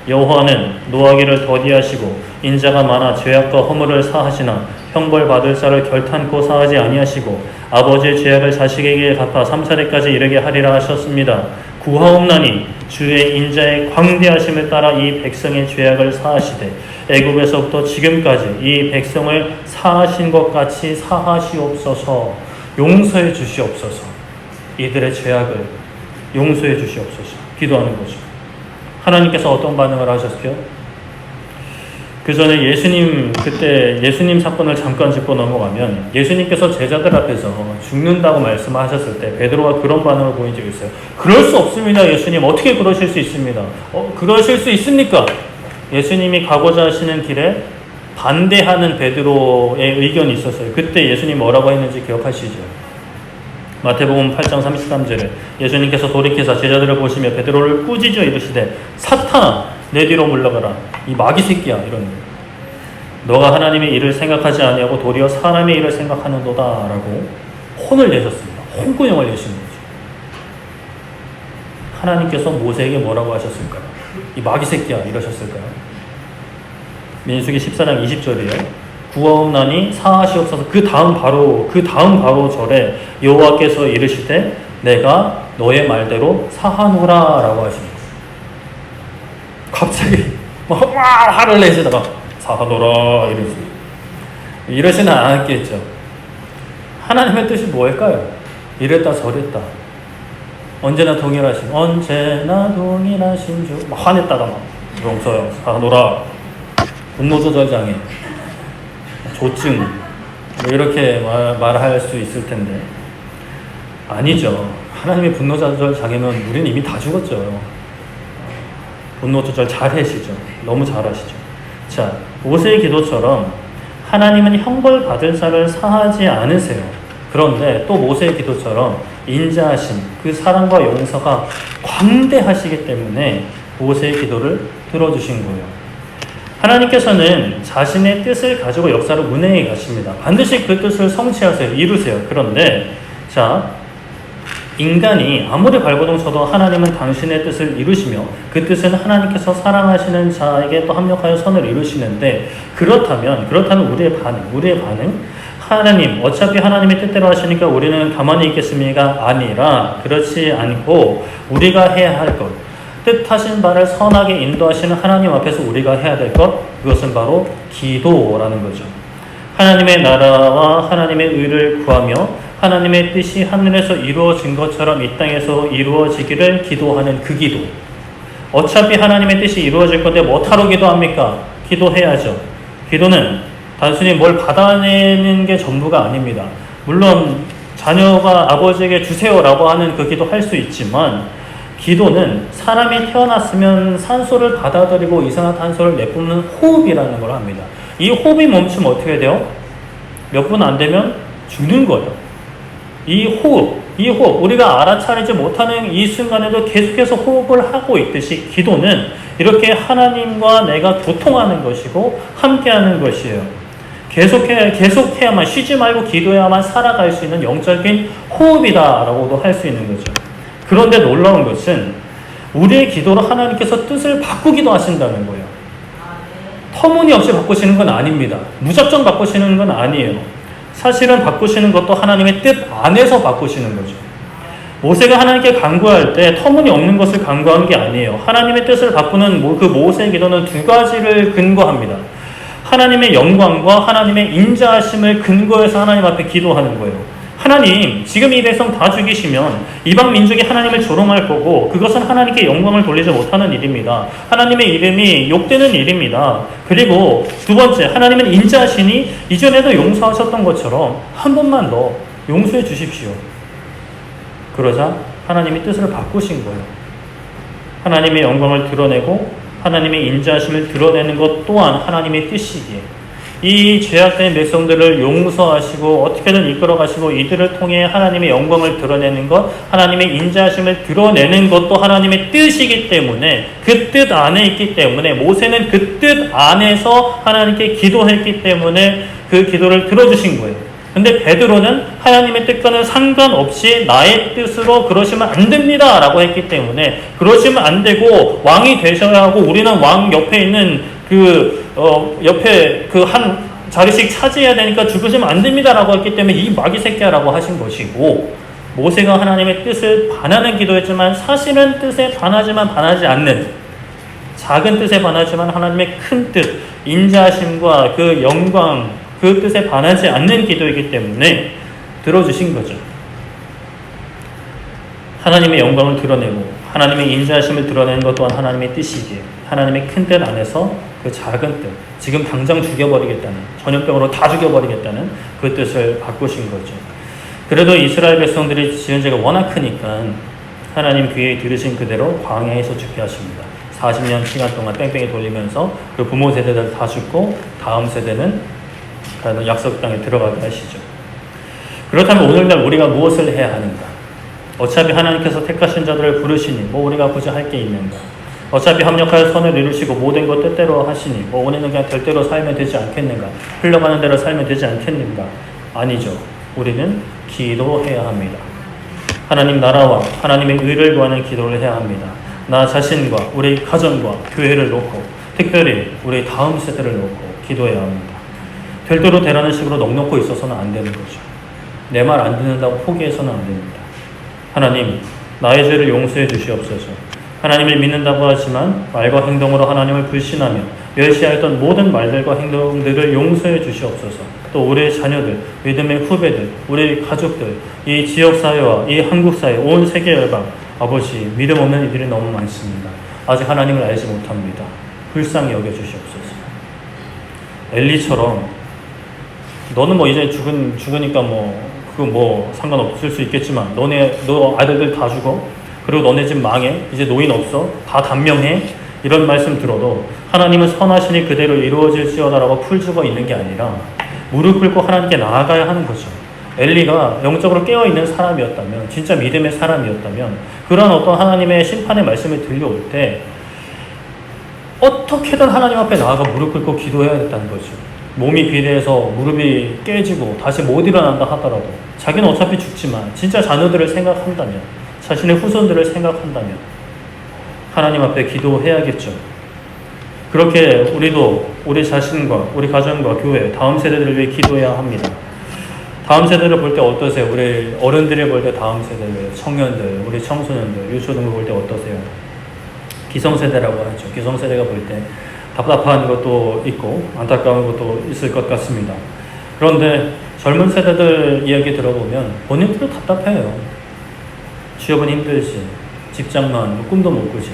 여호와는 노하기를 더디하시고 인자가 많아 죄악과 허물을 사하시나 형벌 받을 자를 결탄코 사하지 아니하시고 아버지의 죄악을 자식에게 갚아 3차례까지 이르게 하리라 하셨습니다. 구하옵나니 주의 인자의 광대하심을 따라 이 백성의 죄악을 사하시되 애굽에서부터 지금까지 이 백성을 사하신 것 같이 사하시옵소서. 용서해 주시옵소서. 이들의 죄악을 용서해 주시옵소서. 기도하는 거죠. 하나님께서 어떤 반응을 하셨어요? 그 전에 그때 예수님 사건을 잠깐 짚고 넘어가면 예수님께서 제자들 앞에서 죽는다고 말씀하셨을 때 베드로가 그런 반응을 보인 적이 있어요. 그럴 수 없습니다. 예수님, 어떻게 그러실 수 있습니다. 그러실 수 있습니까? 예수님이 가고자 하시는 길에 반대하는 베드로의 의견이 있었어요. 그때 예수님 뭐라고 했는지 기억하시죠? 마태복음 8장 33절에 예수님께서 돌이켜서 제자들을 보시며 베드로를 꾸짖어 이르시되 사탄아, 내 뒤로 물러가라. 이 마귀 새끼야. 이런 거예요. 너가 하나님의 일을 생각하지 아니하고 도리어 사람의 일을 생각하는도다 라고 혼을 내셨습니다. 혼구형을 내신 거죠. 하나님께서 모세에게 뭐라고 하셨을까요? 이 마귀 새끼야 이러셨을까요? 민수기 14장 20절이에요. 구하옵나니 사하시옵소서. 그 다음 바로 절에 여호와께서 이르시되 내가 너의 말대로 사하노라 라고 하십니다. 갑자기 막 화를 내시다가 사하노라 이러시는 않았겠죠. 하나님의 뜻이 뭘까요? 이랬다 저랬다 언제나 동일하신 주 막 화냈다가 막 용서요 사하노라 분노조절장애 조증 이렇게 말할 수 있을 텐데 아니죠. 하나님의 분노조절장애면 우리는 이미 다 죽었죠. 분노 조절 잘 하시죠. 너무 잘 하시죠. 자, 모세의 기도처럼 하나님은 형벌 받을 자를 사하지 않으세요. 그런데 또 모세의 기도처럼 인자하신 그 사랑과 용서가 광대하시기 때문에 모세의 기도를 들어주신 거예요. 하나님께서는 자신의 뜻을 가지고 역사를 운행해 가십니다. 반드시 그 뜻을 성취하세요. 이루세요. 그런데 자, 인간이 아무리 발버둥 쳐도 하나님은 당신의 뜻을 이루시며 그 뜻은 하나님께서 사랑하시는 자에게 또 합력하여 선을 이루시는데 그렇다면 우리의 반응 하나님 어차피 하나님의 뜻대로 하시니까 우리는 가만히 있겠습니까? 아니라 그렇지 않고 우리가 해야 할 것 뜻하신 바를 선하게 인도하시는 하나님 앞에서 우리가 해야 될 것 그것은 바로 기도라는 거죠. 하나님의 나라와 하나님의 의를 구하며 하나님의 뜻이 하늘에서 이루어진 것처럼 이 땅에서 이루어지기를 기도하는 그 기도. 어차피 하나님의 뜻이 이루어질 건데 뭐하러 기도합니까? 기도해야죠. 기도는 단순히 뭘 받아내는 게 전부가 아닙니다. 물론 자녀가 아버지에게 주세요라고 하는 그 기도 할 수 있지만 기도는 사람이 태어났으면 산소를 받아들이고 이산화탄소를 내뿜는 호흡이라는 걸 합니다. 이 호흡이 멈추면 어떻게 돼요? 몇 분 안 되면 죽는 거예요. 이 호흡, 우리가 알아차리지 못하는 이 순간에도 계속해서 호흡을 하고 있듯이 기도는 이렇게 하나님과 내가 교통하는 것이고 함께하는 것이에요. 계속해야만, 쉬지 말고 기도해야만 살아갈 수 있는 영적인 호흡이다라고도 할 수 있는 거죠. 그런데 놀라운 것은 우리의 기도로 하나님께서 뜻을 바꾸기도 하신다는 거예요. 터무니없이 바꾸시는 건 아닙니다. 무작정 바꾸시는 건 아니에요. 사실은 바꾸시는 것도 하나님의 뜻 안에서 바꾸시는 거죠. 모세가 하나님께 간구할 때 터무니없는 것을 간구한 게 아니에요. 하나님의 뜻을 바꾸는 그 모세의 기도는 두 가지를 근거합니다. 하나님의 영광과 하나님의 인자하심을 근거해서 하나님 앞에 기도하는 거예요. 하나님, 지금 이 백성 다 죽이시면 이방 민족이 하나님을 조롱할 거고 그것은 하나님께 영광을 돌리지 못하는 일입니다. 하나님의 이름이 욕되는 일입니다. 그리고 두 번째, 하나님은 인자하시니 이전에도 용서하셨던 것처럼 한 번만 더 용서해 주십시오. 그러자 하나님이 뜻을 바꾸신 거예요. 하나님의 영광을 드러내고 하나님의 인자하심을 드러내는 것 또한 하나님의 뜻이기에 이 죄악된 백성들을 용서하시고 어떻게든 이끌어가시고 이들을 통해 하나님의 영광을 드러내는 것, 하나님의 인자하심을 드러내는 것도 하나님의 뜻이기 때문에 그 뜻 안에 있기 때문에 모세는 그 뜻 안에서 하나님께 기도했기 때문에 그 기도를 들어주신 거예요. 근데 베드로는 하나님의 뜻과는 상관없이 나의 뜻으로 그러시면 안 됩니다 라고 했기 때문에 그러시면 안 되고 왕이 되셔야 하고 우리는 왕 옆에 있는 옆에 그 한 자리씩 차지해야 되니까 죽으시면 안 됩니다 라고 했기 때문에 이 마귀 새끼야 라고 하신 것이고, 모세가 하나님의 뜻을 반하는 기도했지만 사실은 뜻에 반하지만 반하지 않는, 작은 뜻에 반하지만 하나님의 큰 뜻, 인자하심과 그 영광, 그 뜻에 반하지 않는 기도이기 때문에 들어주신 거죠. 하나님의 영광을 드러내고 하나님의 인자하심을 드러내는 것 또한 하나님의 뜻이기에 하나님의 큰 뜻 안에서 그 작은 뜻, 지금 당장 죽여버리겠다는, 전염병으로 다 죽여버리겠다는 그 뜻을 바꾸신 거죠. 그래도 이스라엘 백성들이 지은 죄가 워낙 크니까 하나님 귀에 들으신 그대로 광야에서 죽게 하십니다. 40년 시간 동안 뺑뺑이 돌리면서 그 부모 세대들 다 죽고 다음 세대는 약속 땅에 들어가게 하시죠. 그렇다면 오늘날 우리가 무엇을 해야 하는가? 어차피 하나님께서 택하신 자들을 부르시니 뭐 우리가 굳이 할 게 있는가? 어차피 합력하여 선을 이루시고 모든 것 뜻대로 하시니 뭐 우리는 그냥 될 대로 살면 되지 않겠는가? 흘러가는 대로 살면 되지 않겠는가? 아니죠. 우리는 기도해야 합니다. 하나님 나라와 하나님의 의를 구하는 기도를 해야 합니다. 나 자신과 우리 가정과 교회를 놓고 특별히 우리 다음 세대를 놓고 기도해야 합니다. 될 대로 되라는 식으로 넉넉고 있어서는 안 되는 거죠. 내 말 안 듣는다고 포기해서는 안 됩니다. 하나님, 나의 죄를 용서해 주시옵소서. 하나님을 믿는다고 하지만 말과 행동으로 하나님을 불신하며 멸시하였던 모든 말들과 행동들을 용서해 주시옵소서. 또 우리의 자녀들, 믿음의 후배들, 우리 가족들, 이 지역사회와 이 한국사회, 온 세계 열방, 아버지, 믿음 없는 이들이 너무 많습니다. 아직 하나님을 알지 못합니다. 불쌍히 여겨주시옵소서. 엘리처럼 너는 뭐 이제 죽으니까 그거 상관없을 수 있겠지만 너 아들들 다 죽어? 그리고 너네 집 망해? 이제 노인 없어? 다 단명해? 이런 말씀 들어도 하나님은 선하시니 그대로 이루어질지어다라고 풀죽어 있는 게 아니라 무릎 꿇고 하나님께 나아가야 하는 거죠. 엘리가 영적으로 깨어있는 사람이었다면, 진짜 믿음의 사람이었다면 그런 어떤 하나님의 심판의 말씀이 들려올 때 어떻게든 하나님 앞에 나아가 무릎 꿇고 기도해야겠다는 거죠. 몸이 비대해서 무릎이 깨지고 다시 못 일어난다 하더라도 자기는 어차피 죽지만 진짜 자녀들을 생각한다면, 자신의 후손들을 생각한다면 하나님 앞에 기도해야겠죠. 그렇게 우리도 우리 자신과 우리 가정과 교회, 다음 세대들을 위해 기도해야 합니다. 다음 세대를 볼 때 어떠세요? 우리 어른들을 볼 때 다음 세대들, 청년들, 우리 청소년들, 유초등을 볼 때 어떠세요? 기성세대라고 하죠. 기성세대가 볼 때 답답한 것도 있고 안타까운 것도 있을 것 같습니다. 그런데 젊은 세대들 이야기 들어보면 본인들도 답답해요. 취업은 힘들지, 직장만 꿈도 못 꾸지,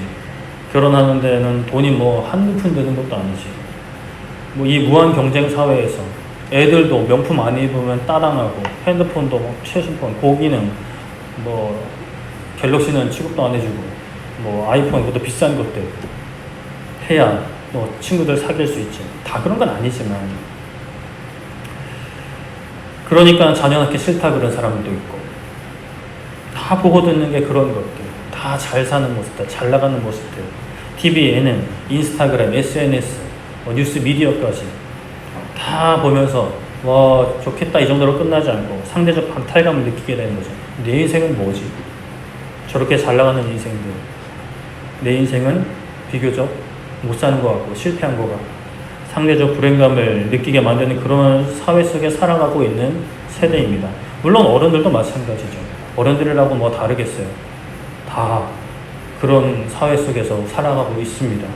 결혼하는 데는 돈이 한두 푼 드는 것도 아니지, 이 무한 경쟁 사회에서 애들도 명품 안 입으면 따당하고 핸드폰도 최신폰, 고기능 갤럭시는 취급도 안 해주고 뭐 아이폰 이것도 비싼 것들 해야 뭐 친구들 사귈 수 있지. 다 그런 건 아니지만, 그러니까 자녀 낳기 싫다 그런 사람도 있고, 다 보고 듣는 게 그런 것들, 다 잘 사는 모습들, 잘 나가는 모습들, TV, 예능, 인스타그램, SNS, 뉴스 미디어까지 다 보면서 와 좋겠다 이 정도로 끝나지 않고 상대적 박탈감을 느끼게 되는 거죠. 내 인생은 뭐지? 저렇게 잘 나가는 인생들, 내 인생은 비교적 못 사는 것 같고 실패한 것 같고 상대적 불행감을 느끼게 만드는 그런 사회 속에 살아가고 있는 세대입니다. 물론 어른들도 마찬가지죠. 어른들이라고 뭐 다르겠어요. 다 그런 사회 속에서 살아가고 있습니다.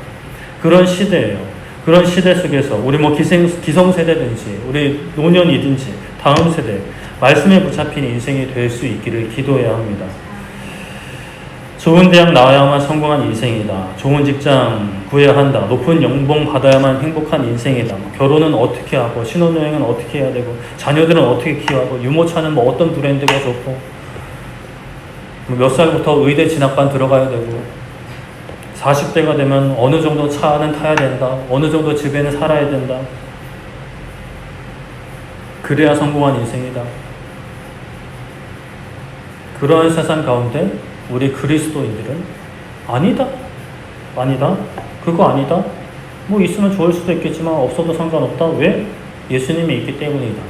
그런 시대예요. 그런 시대 속에서 우리 뭐 기성세대든지 우리 노년이든지 다음 세대 말씀에 붙잡힌 인생이 될 수 있기를 기도해야 합니다. 좋은 대학 나와야만 성공한 인생이다. 좋은 직장 구해야 한다. 높은 연봉 받아야만 행복한 인생이다. 결혼은 어떻게 하고 신혼여행은 어떻게 해야 되고 자녀들은 어떻게 키워하고 유모차는 뭐 어떤 브랜드가 좋고 몇 살부터 의대 진학반 들어가야 되고 40대가 되면 어느 정도 차는 타야 된다. 어느 정도 집에는 살아야 된다. 그래야 성공한 인생이다. 그러한 세상 가운데 우리 그리스도인들은 아니다. 그거 아니다. 뭐 있으면 좋을 수도 있겠지만 없어도 상관없다. 왜? 예수님이 있기 때문이다.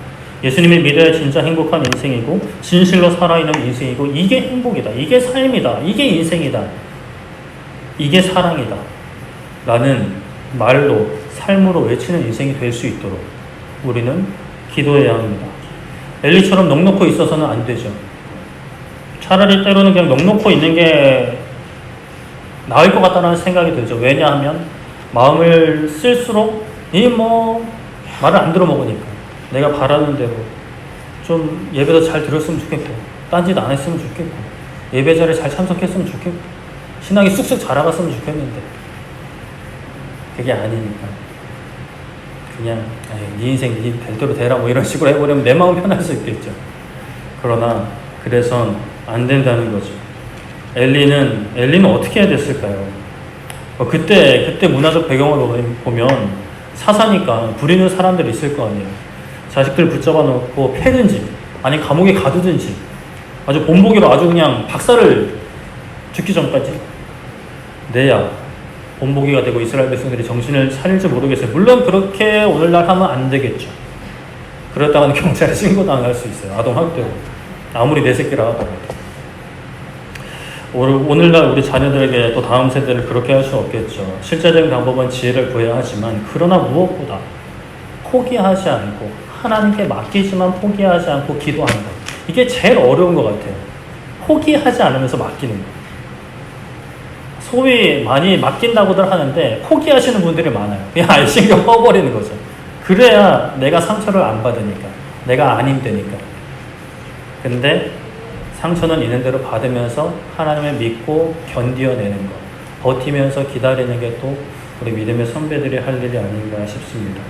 예수님을 믿어야 진짜 행복한 인생이고 진실로 살아있는 인생이고 이게 행복이다. 이게 삶이다. 이게 인생이다. 이게 사랑이다. 라는 말로 삶으로 외치는 인생이 될 수 있도록 우리는 기도해야 합니다. 엘리처럼 넉넉히 있어서는 안 되죠. 차라리 때로는 그냥 넉넉히 있는 게 나을 것 같다는 생각이 들죠. 왜냐하면 마음을 쓸수록 말을 안 들어먹으니까 내가 바라는 대로 좀 예배도 잘 들었으면 좋겠고 딴짓 안 했으면 좋겠고 예배 자리에 잘 참석했으면 좋겠고 신앙이 쑥쑥 자라갔으면 좋겠는데 그게 아니니까 그냥 네 인생 네 될 대로 되라 뭐 이런 식으로 해버리면 내 마음 편할 수 있겠죠. 그러나 그래선 안 된다는 거죠. 엘리는 어떻게 해야 됐을까요? 그때 문화적 배경을 보면 사사니까 부리는 사람들이 있을 거 아니에요. 자식들 붙잡아 놓고 패든지 아니 감옥에 가두든지 아주 본보기로 아주 그냥 박살을 죽기 전까지 내야 본보기가 되고 이스라엘 백성들이 정신을 차릴지 모르겠어요. 물론 그렇게 오늘날 하면 안 되겠죠. 그랬다가는 경찰에 신고당할 수 있어요. 아동학대로. 아무리 내 새끼라 하더라도. 오늘날 우리 자녀들에게 또 다음 세대를 그렇게 할 수 없겠죠. 실제적인 방법은 지혜를 구해야 하지만 그러나 무엇보다 포기하지 않고 하나님께 맡기지만 포기하지 않고 기도하는 것. 이게 제일 어려운 것 같아요. 포기하지 않으면서 맡기는 것. 소위 많이 맡긴다고들 하는데 포기하시는 분들이 많아요. 그냥 신경 꺼버리는 거죠. 그래야 내가 상처를 안 받으니까. 내가 안 힘드니까. 근데 상처는 있는 대로 받으면서 하나님을 믿고 견디어내는 것. 버티면서 기다리는 게 또 우리 믿음의 선배들이 할 일이 아닌가 싶습니다.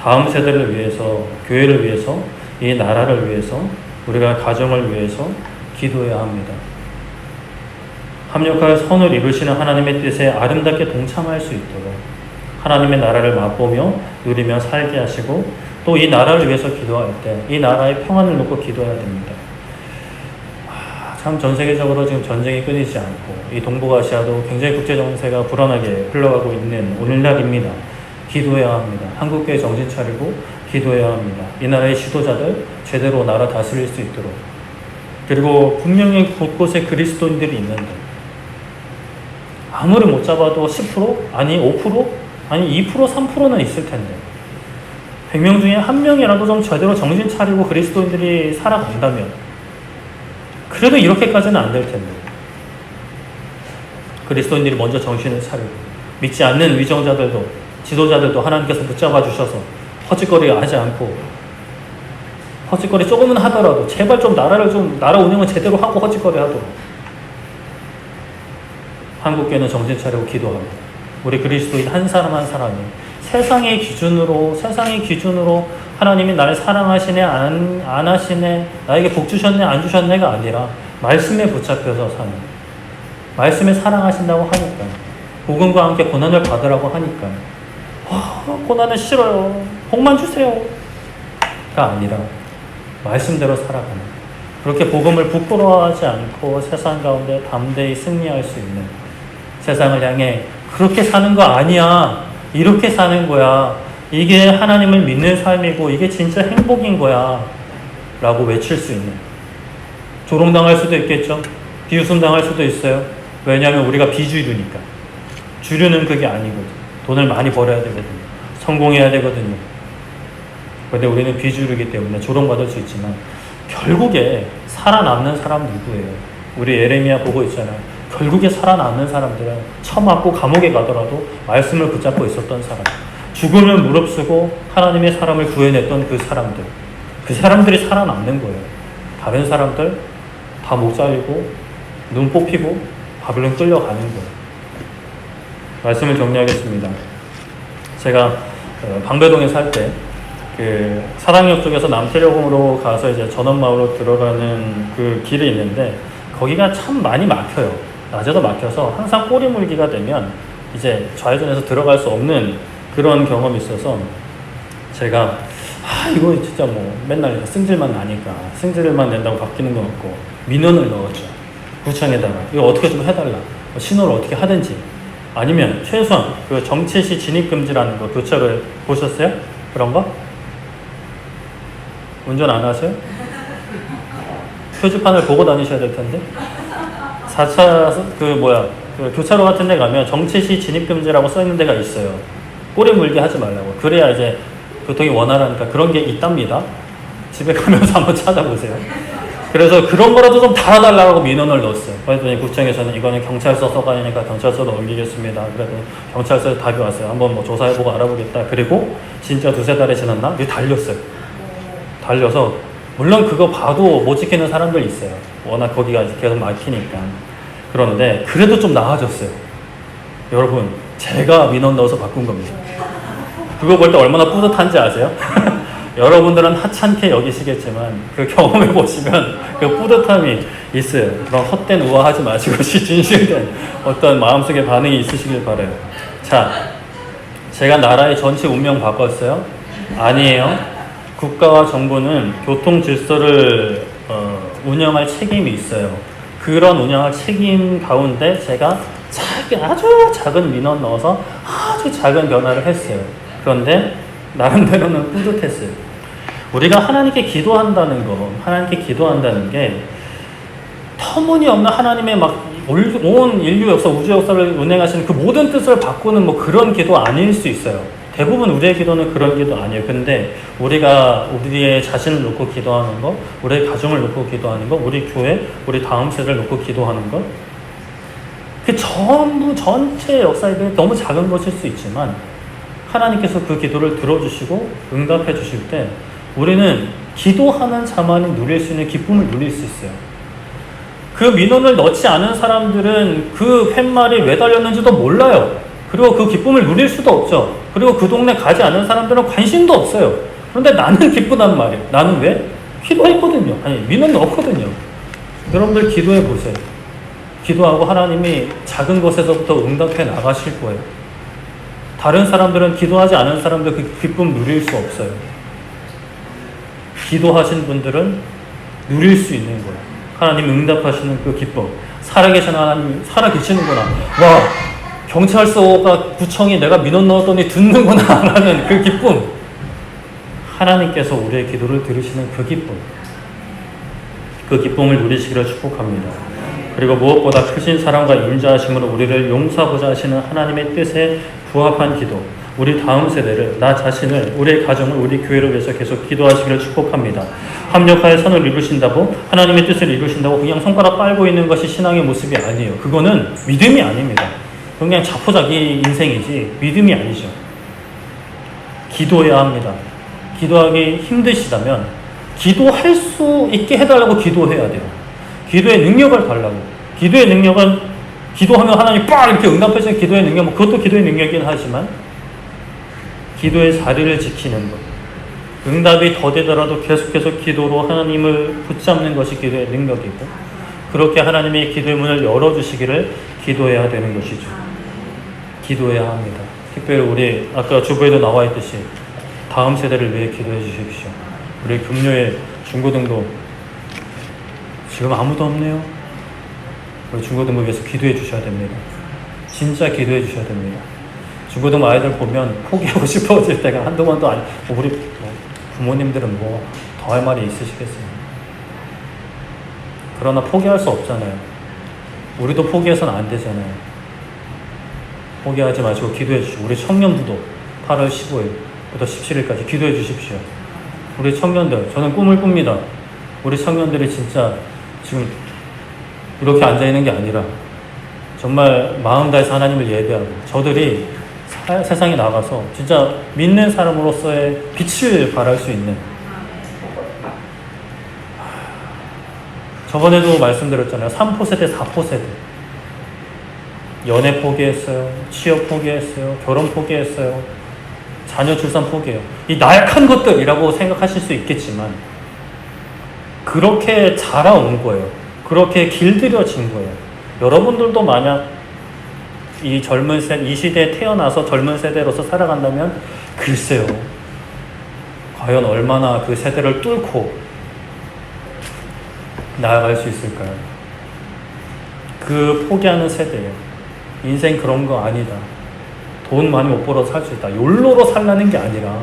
다음 세대를 위해서, 교회를 위해서, 이 나라를 위해서, 우리가 가정을 위해서 기도해야 합니다. 합력하여 선을 이루시는 하나님의 뜻에 아름답게 동참할 수 있도록 하나님의 나라를 맛보며 누리며 살게 하시고 또 이 나라를 위해서 기도할 때 이 나라의 평안을 놓고 기도해야 됩니다. 참 전 세계적으로 지금 전쟁이 끊이지 않고 이 동북아시아도 굉장히 국제 정세가 불안하게 흘러가고 있는 오늘날입니다. 기도해야 합니다. 한국교회 정신 차리고 기도해야 합니다. 이 나라의 지도자들 제대로 나라 다스릴 수 있도록. 그리고 분명히 곳곳에 그리스도인들이 있는데 아무리 못 잡아도 10%? 아니 5%? 아니 2%? 3%는 있을 텐데 100명 중에 1명이라도 좀 제대로 정신 차리고 그리스도인들이 살아간다면 그래도 이렇게까지는 안 될 텐데 그리스도인들이 먼저 정신을 차리고 믿지 않는 위정자들도 지도자들도 하나님께서 붙잡아 주셔서 허짓거리 하지 않고 허짓거리 조금은 하더라도 제발 좀 나라 운영은 제대로 하고 허짓거리 하도록 한국교회는 정신 차리고 기도합니다. 우리 그리스도인 한 사람 한 사람이 세상의 기준으로 하나님이 나를 사랑하시네 안 하시네 나에게 복 주셨네 안 주셨네가 아니라 말씀에 붙잡혀서 사는 말씀에 사랑하신다고 하니까, 복음과 함께 고난을 받으라고 하니까, 고난은 싫어요, 복만 주세요 가 아니라 말씀대로 살아가는, 그렇게 복음을 부끄러워하지 않고 세상 가운데 담대히 승리할 수 있는, 세상을 향해 그렇게 사는 거 아니야, 이렇게 사는 거야, 이게 하나님을 믿는 삶이고 이게 진짜 행복인 거야 라고 외칠 수 있는, 조롱당할 수도 있겠죠. 비웃음당할 수도 있어요. 왜냐하면 우리가 비주류니까. 주류는 그게 아니거든. 돈을 많이 벌어야 되거든요. 성공해야 되거든요. 그런데 우리는 비주류이기 때문에 조롱받을 수 있지만 결국에 살아남는 사람 누구예요? 우리 예레미야 보고 있잖아요. 결국에 살아남는 사람들은 처맞고 감옥에 가더라도 말씀을 붙잡고 있었던 사람, 죽음을 무릅쓰고 하나님의 사람을 구해냈던 그 사람들, 그 사람들이 살아남는 거예요. 다른 사람들 다 목 잘리고 눈 뽑히고 바벨론 끌려가는 거예요. 말씀을 정리하겠습니다. 제가 방배동에 살 때 그 사당역 쪽에서 남태령으로 가서 이제 전원마을로 들어가는 그 길이 있는데 거기가 참 많이 막혀요. 낮에도 막혀서 항상 꼬리 물기가 되면 이제 좌회전해서 들어갈 수 없는 그런 경험이 있어서 제가 이거 진짜 뭐 맨날 승질만 나니까 승질만 낸다고 바뀌는 건 없고 민원을 넣었죠. 구청에다가 이거 어떻게 좀 해달라, 신호를 어떻게 하든지, 아니면 최소한 그 정체시 진입금지라는 거 교차를 보셨어요? 그런 거? 운전 안 하세요? 표지판을 보고 다니셔야 될 텐데. 4차 그 교차로 같은 데 가면 정체시 진입금지라고 써 있는 데가 있어요. 꼬리 물게 하지 말라고. 그래야 이제 교통이 원활하니까 그런 게 있답니다. 집에 가면서 한번 찾아보세요. 그래서 그런 거라도 좀 달아달라고 민원을 넣었어요. 그랬더니 구청에서는 이거는 경찰서 써가니까 경찰서로 옮기겠습니다. 그랬더니 경찰서에 답이 왔어요. 한번 뭐 조사해보고 알아보겠다. 그리고 진짜 두세 달이 지났나? 이게 달렸어요. 달려서 물론 그거 봐도 못 지키는 사람들 있어요. 워낙 거기가 계속 막히니까. 그런데 그래도 좀 나아졌어요. 여러분, 제가 민원 넣어서 바꾼 겁니다. 그거 볼 때 얼마나 뿌듯한지 아세요? 여러분들은 하찮게 여기시겠지만 그 경험해 보시면 그 뿌듯함이 있어요. 그런 헛된 우아하지 마시고 진실된 어떤 마음속의 반응이 있으시길 바라요. 자, 제가 나라의 전체 운명 바꿨어요? 아니에요. 국가와 정부는 교통 질서를 운영할 책임이 있어요. 그런 운영할 책임 가운데 제가 아주 작은 민원 넣어서 아주 작은 변화를 했어요. 그런데 나름대로는 뿌듯했어요. 우리가 하나님께 기도한다는 게 터무니없는 하나님의 막 온 인류 역사, 우주 역사를 운행하시는 그 모든 뜻을 바꾸는 뭐 그런 기도 아닐 수 있어요. 대부분 우리의 기도는 그런 기도 아니에요. 근데 우리가 우리의 자신을 놓고 기도하는 것, 우리의 가정을 놓고 기도하는 것, 우리 교회, 우리 다음 세대를 놓고 기도하는 것, 그 전부 전체 역사에 너무 작은 것일 수 있지만 하나님께서 그 기도를 들어주시고 응답해 주실 때 우리는 기도하는 자만이 누릴 수 있는 기쁨을 누릴 수 있어요. 그 민원을 넣지 않은 사람들은 그 팻말이 왜 달렸는지도 몰라요. 그리고 그 기쁨을 누릴 수도 없죠. 그리고 그 동네 가지 않은 사람들은 관심도 없어요. 그런데 나는 기쁘단 말이에요. 나는 왜? 기도했거든요. 아니, 민원 넣었거든요. 여러분들 기도해 보세요. 기도하고 하나님이 작은 것에서부터 응답해 나가실 거예요. 다른 사람들은, 기도하지 않은 사람들 그 기쁨 누릴 수 없어요. 기도하신 분들은 누릴 수 있는 거예요. 하나님 응답하시는 그 기쁨. 살아계신 하나님, 살아계시는구나. 와, 경찰서가, 구청이 내가 민원 넣었더니 듣는구나 라는 그 기쁨. 하나님께서 우리의 기도를 들으시는 그 기쁨. 그 기쁨을 누리시기를 축복합니다. 그리고 무엇보다 크신 사랑과 인자하심으로 우리를 용서하고자 하시는 하나님의 뜻에 부합한 기도, 우리 다음 세대를, 나 자신을, 우리의 가정을, 우리 교회를 위해서 계속 기도하시기를 축복합니다. 합력하여 선을 이루신다고, 하나님의 뜻을 이루신다고 그냥 손가락 빨고 있는 것이 신앙의 모습이 아니에요. 그거는 믿음이 아닙니다. 그냥 자포자기 인생이지 믿음이 아니죠. 기도해야 합니다. 기도하기 힘드시다면 기도할 수 있게 해달라고 기도해야 돼요. 기도의 능력을 달라고. 기도의 능력은, 기도하면 하나님이 빡 이렇게 응답하시는 기도의 능력, 뭐 그것도 기도의 능력이긴 하지만 기도의 자리를 지키는 것, 응답이 더디더라도 계속해서 기도로 하나님을 붙잡는 것이 기도의 능력이고, 그렇게 하나님이 기도의 문을 열어주시기를 기도해야 되는 것이죠. 기도해야 합니다. 특별히 우리 아까 주보에도 나와 있듯이 다음 세대를 위해 기도해 주십시오. 우리 금요일 중고등부 지금 아무도 없네요. 우리 중고등부 위해서 기도해 주셔야 됩니다. 진짜 기도해 주셔야 됩니다. 중고등부 아이들 보면 포기하고 싶어질 때가 한두 번도 아니, 우리 부모님들은 더 할 말이 있으시겠어요. 그러나 포기할 수 없잖아요. 우리도 포기해서는 안 되잖아요. 포기하지 마시고 기도해 주시고, 우리 청년부도 8월 15일부터 17일까지 기도해 주십시오. 우리 청년들, 저는 꿈을 꿉니다. 우리 청년들이 진짜 지금 이렇게 앉아있는 게 아니라 정말 마음 다해서 하나님을 예배하고 저들이 세상에 나가서 진짜 믿는 사람으로서의 빛을 발할 수 있는, 저번에도 말씀드렸잖아요. 3포 세대, 4포 세대. 연애 포기했어요. 취업 포기했어요. 결혼 포기했어요. 자녀 출산 포기해요. 이 나약한 것들이라고 생각하실 수 있겠지만 그렇게 자라온 거예요. 그렇게 길들여진 거예요. 여러분들도 만약 이 젊은 세대, 이 시대에 태어나서 젊은 세대로서 살아간다면 글쎄요. 과연 얼마나 그 세대를 뚫고 나아갈 수 있을까요? 그 포기하는 세대예요. 인생 그런 거 아니다. 돈 많이 못 벌어서 살 수 있다. 욜로로 살라는 게 아니라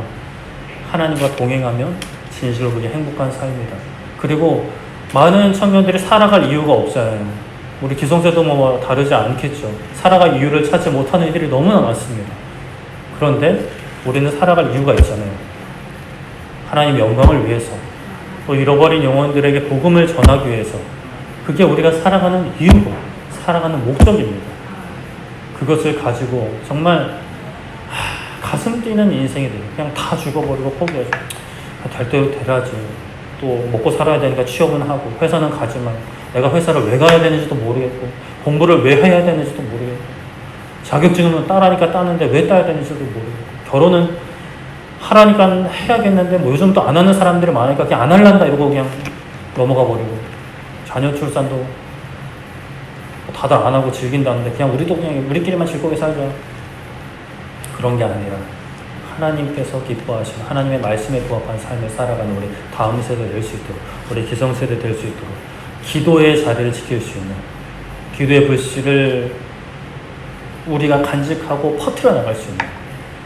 하나님과 동행하면 진실로 그게 행복한 삶이다. 그리고 많은 청년들이 살아갈 이유가 없잖아요. 우리 기성세도 뭐 다르지 않겠죠. 살아갈 이유를 찾지 못하는 이들이 너무나 많습니다. 그런데 우리는 살아갈 이유가 있잖아요. 하나님의 영광을 위해서, 또 잃어버린 영혼들에게 복음을 전하기 위해서. 그게 우리가 살아가는 이유고 살아가는 목적입니다. 그것을 가지고 정말 가슴 뛰는 인생이 돼요. 그냥 다 죽어버리고 포기하죠. 될 대로 되라지. 또 먹고 살아야 되니까 취업은 하고 회사는 가지만 내가 회사를 왜 가야 되는지도 모르겠고 공부를 왜 해야 되는지도 모르겠고 자격증은 따라니까 따는데 왜 따야 되는지도 모르겠고 결혼은 하라니까 해야겠는데 뭐 요즘 또 안 하는 사람들이 많으니까 그냥 안 할란다 이러고 그냥 넘어가 버리고 자녀 출산도 다들 안 하고 즐긴다는데 그냥 우리도 그냥 우리끼리만 즐겁게 살자. 그런 게 아니라 하나님께서 기뻐하시는 하나님의 말씀에 부합한 삶을 살아가는 우리 다음 세대 될 수 있도록, 우리 기성세대 될 수 있도록 기도의 자리를 지킬 수 있는, 기도의 불씨를 우리가 간직하고 퍼뜨려 나갈 수 있는,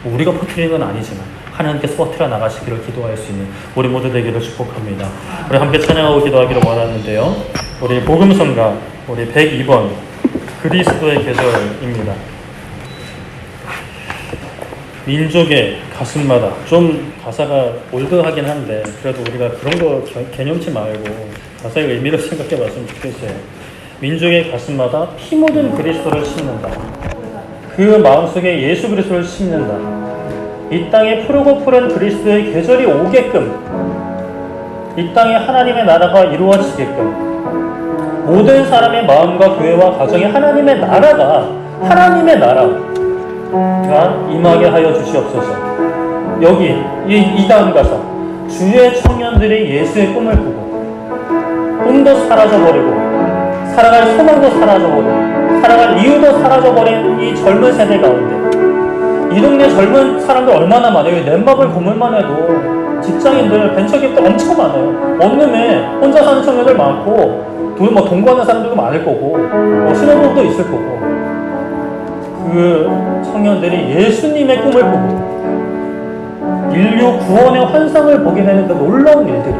우리가 퍼뜨리는 건 아니지만 하나님께서 퍼뜨려 나가시기를 기도할 수 있는 우리 모두 되기를 축복합니다. 우리 함께 찬양하고 기도하기를 원하는데요. 우리 복음성가 우리 102번 그리스도의 계절입니다. 민족의 가슴마다, 좀 가사가 올드하긴 한데 그래도 우리가 그런 거 개념치 말고 가사의 의미를 생각해 봤으면 좋겠어요. 민족의 가슴마다 피 묻은 그리스도를 심는다. 그 마음속에 예수 그리스도를 심는다. 이 땅에 푸르고 푸른 그리스도의 계절이 오게끔, 이 땅에 하나님의 나라가 이루어지게끔 모든 사람의 마음과 교회와 가정에 하나님의 나라가, 하나님의 나라가 임하게 하여 주시옵소서. 여기 이 다음 가사, 주의 청년들이 예수의 꿈을 꾸고 꿈도 사라져버리고 살아갈 소망도 사라져버리고 살아갈 이유도 사라져버린 이 젊은 세대 가운데, 이 동네 젊은 사람들 얼마나 많아요. 넷밥을 고물만 해도 직장인들, 벤처기업들 엄청 많아요. 원룸에 혼자 사는 청년들 많고 돈 구하는 사람들도 많을 거고 신혼부부도 있을 거고, 그 청년들이 예수님의 꿈을 꾸고 인류 구원의 환상을 보게 되는 그 놀라운 일들이,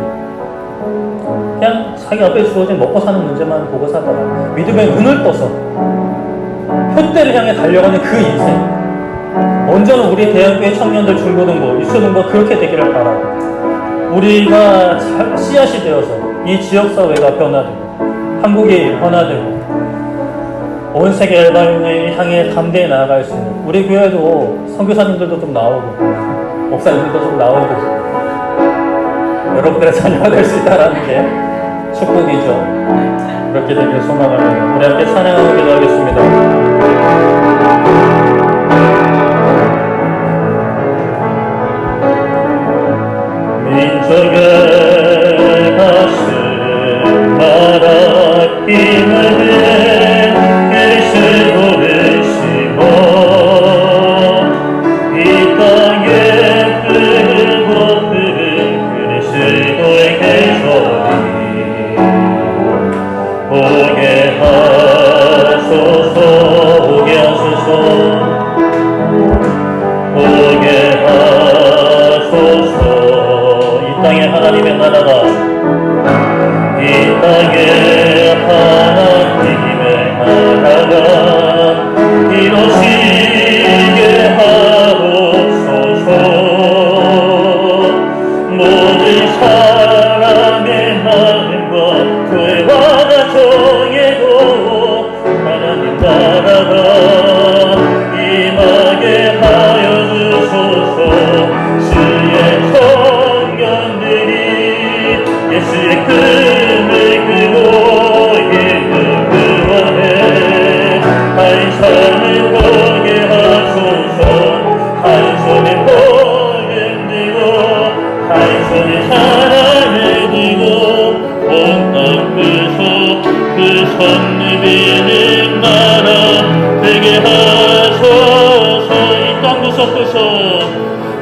그냥 자기 앞에 주어진 먹고 사는 문제만 보고 살다가 믿음의 눈을 떠서 표대를 향해 달려가는 그 인생, 먼저는 우리 대학교의 청년들, 중고등부, 유초등부 그렇게 되기를 바라고, 우리가 씨앗이 되어서 이 지역사회가 변화되고 한국이 변화되고 온 세계 열방을 향해 담대히 나아갈 수 있는, 우리 교회도 선교사님들도 좀 나오고 목사님들도 좀 나오고 여러분들의 자녀가 될 수 있다는 게 축복이죠. 그렇게 되기를 소망합니다. 우리 함께 찬양하고 기도하겠습니다. 민족의 가슴마다 주옵소서.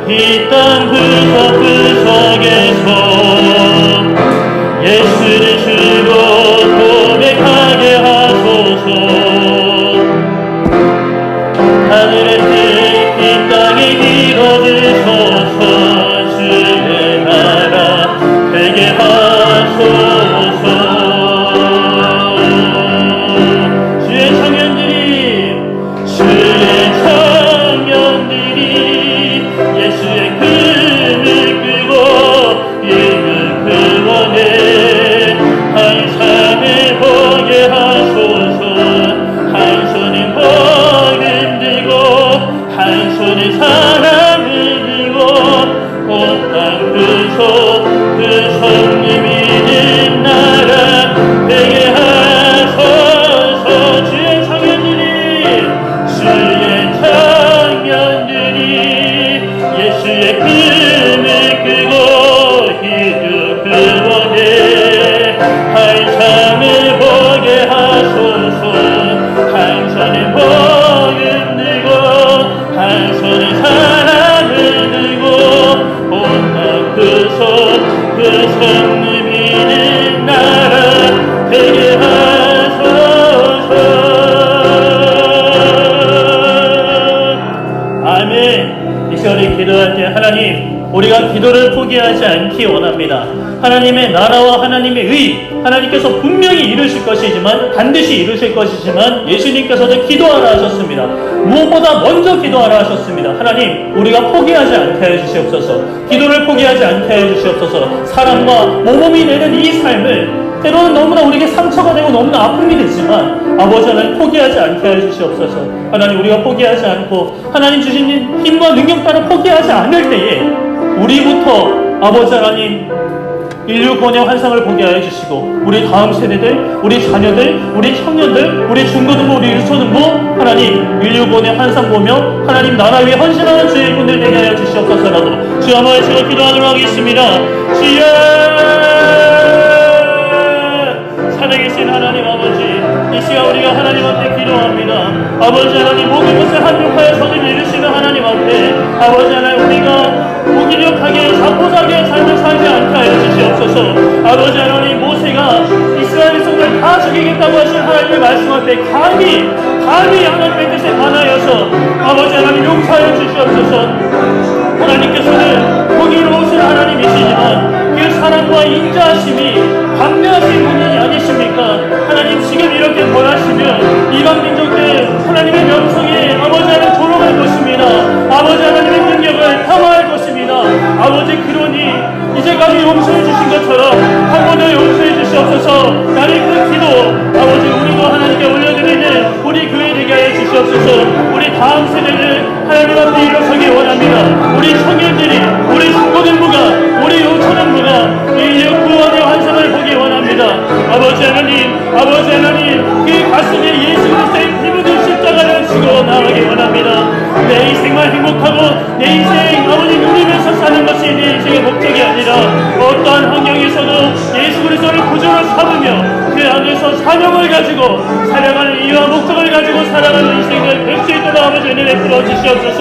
이 땅 구석구석에서 예수를 주로 고백하게 하소서. 하늘의 뜻 이 땅에 이뤄주소서. 주의 나라 되게 하소서. 주의 청년들이 예수의 꿈을 끄고 이는 구원의 한 삶을 보게 하소서. 한 손은 복음 들고 한 손은 사랑을 들고 온 땅 구석 님이는 나라 되게 하소서. 주의 청년들이 예수의 꿈을 끄고 이루 구원의 한 삶을 보게 하소서. 한 손은 복음 들고 한 손은 사랑을 들고 온 땅 구석 누비는 나라 되게 하소서. 아멘. 이 시간에 기도할 때 하나님, 우리가 기도를 포기하지 않기 원합니다. 하나님의 나라와 하나님의 의, 하나님께서 분명히 이루실 것이지만, 반드시 이루실 것이지만 예수님께서도 기도하라 하셨습니다. 무엇보다 먼저 기도하라 하셨습니다. 하나님, 우리가 포기하지 않게 해 주시옵소서. 기도를 포기하지 않게 해 주시옵소서. 사랑과 모범이 되는 이 삶을 때로는 너무나 우리에게 상처가 되고 너무나 아픔이 되지만 아버지 하나님 포기하지 않게 해 주시옵소서. 하나님, 우리가 포기하지 않고 하나님 주신 힘과 능력 따라 포기하지 않을 때에 우리부터 아버지 하나님 인류 구원의 환상을 보게 하여 주시고 우리 다음 세대들, 우리 자녀들, 우리 청년들, 우리 중고등부, 우리 유초등부 하나님 인류 구원의 환상 보며 하나님 나라 위에 헌신하는 주의 분들 되게 하여 주시옵소서라고 주 한번 외치고 기도하도록 하겠습니다. 주여, 살아계신 하나님 아버지, 이 시간 우리가 하나님 앞에 기도합니다. 아버지 하나님, 모든 것을 한력하여 선을 이루시는 하나님 앞에 아버지 하나님, 우리가 무기력하게 자포자기의 삶을 살지 않게 하여 주시옵소서. 아버지 하나님, 모세가 이스라엘 백성을 다 죽이겠다고 하신 하나님의 말씀 앞에 감히 하나님의 뜻에 반하여서 아버지 하나님 용서하여 주시옵소서. 하나님께서는 보기로우신 하나님이시지만 그 사랑과 인자하심이 광대하신 분이 아니십니까? 하나님, 지금 이렇게 벌하시면 이방 민족들 하나님의 명성에 아버지 하나님 조롱할 것입니다. 아버지 하나님의 능력을 폄하할 것입니다. 아버지, 그러니 이제까지 용서해 주신 것처럼 한 번 더 용서해 주시옵소서. 나의 그 기도 아버지, 우리도 하나님께 올려드리는 우리 교회 되게 하여 주시옵소서. 우리 다음 세대를 하나님 앞에 일어서기 원합니다. 우리 청년들이, 우리 중고등부가, 우리 유초등부가 인류 구원의 환상을 보기 원합니다. 아버지 하나님, 그 가슴에 예수 그리스도의 피 묻은 십자가를 지고 나가기 원합니다. 내 인생만 행복하고 내 인생 아버지 누리면서 사는 것이 내 인생의 목적이 아니라 어떠한 환경에서도 예수 그리스도를 구주로 삼으며 그 안에서 사명을 가지고 살아가는 이유와 목적을 가지고 살아가는 인생을 될 수 있도록 아버지 은혜 베풀어 주시옵소서.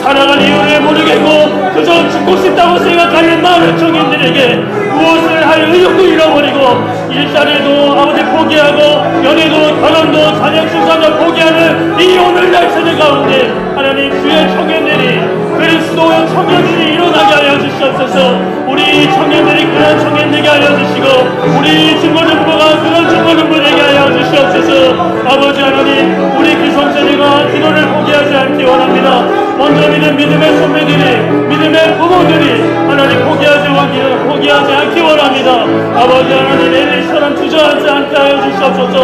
살아갈 이유를 모르겠고 그저 죽고 싶다고 생각하는 많은 청년들에게 무엇을 할 의욕도 잃어버리고 일자리도 아버지 포기하고 연애도 결혼도 자녀 출산도 포기하는 이 오늘날 세대 가운데 하나님, 주의 청년들이, 그리스도의 청년들이 일어나게 하여 주시옵소서. 우리 청년들이 그런 청년 되게 하여 주시고 우리 중고등부가 그런 중고등부 되게 하여 주시옵소서. 아버지 하나님, 우리 기성세대가 기도를 포기하지 않기 원합니다. 먼저 믿음의 선배들이, 믿음의 부모들이 하나님 포기하지 않기 원합니다. 아버지 하나님, 엘리처럼 주저하지 않게 하여 주시옵소서.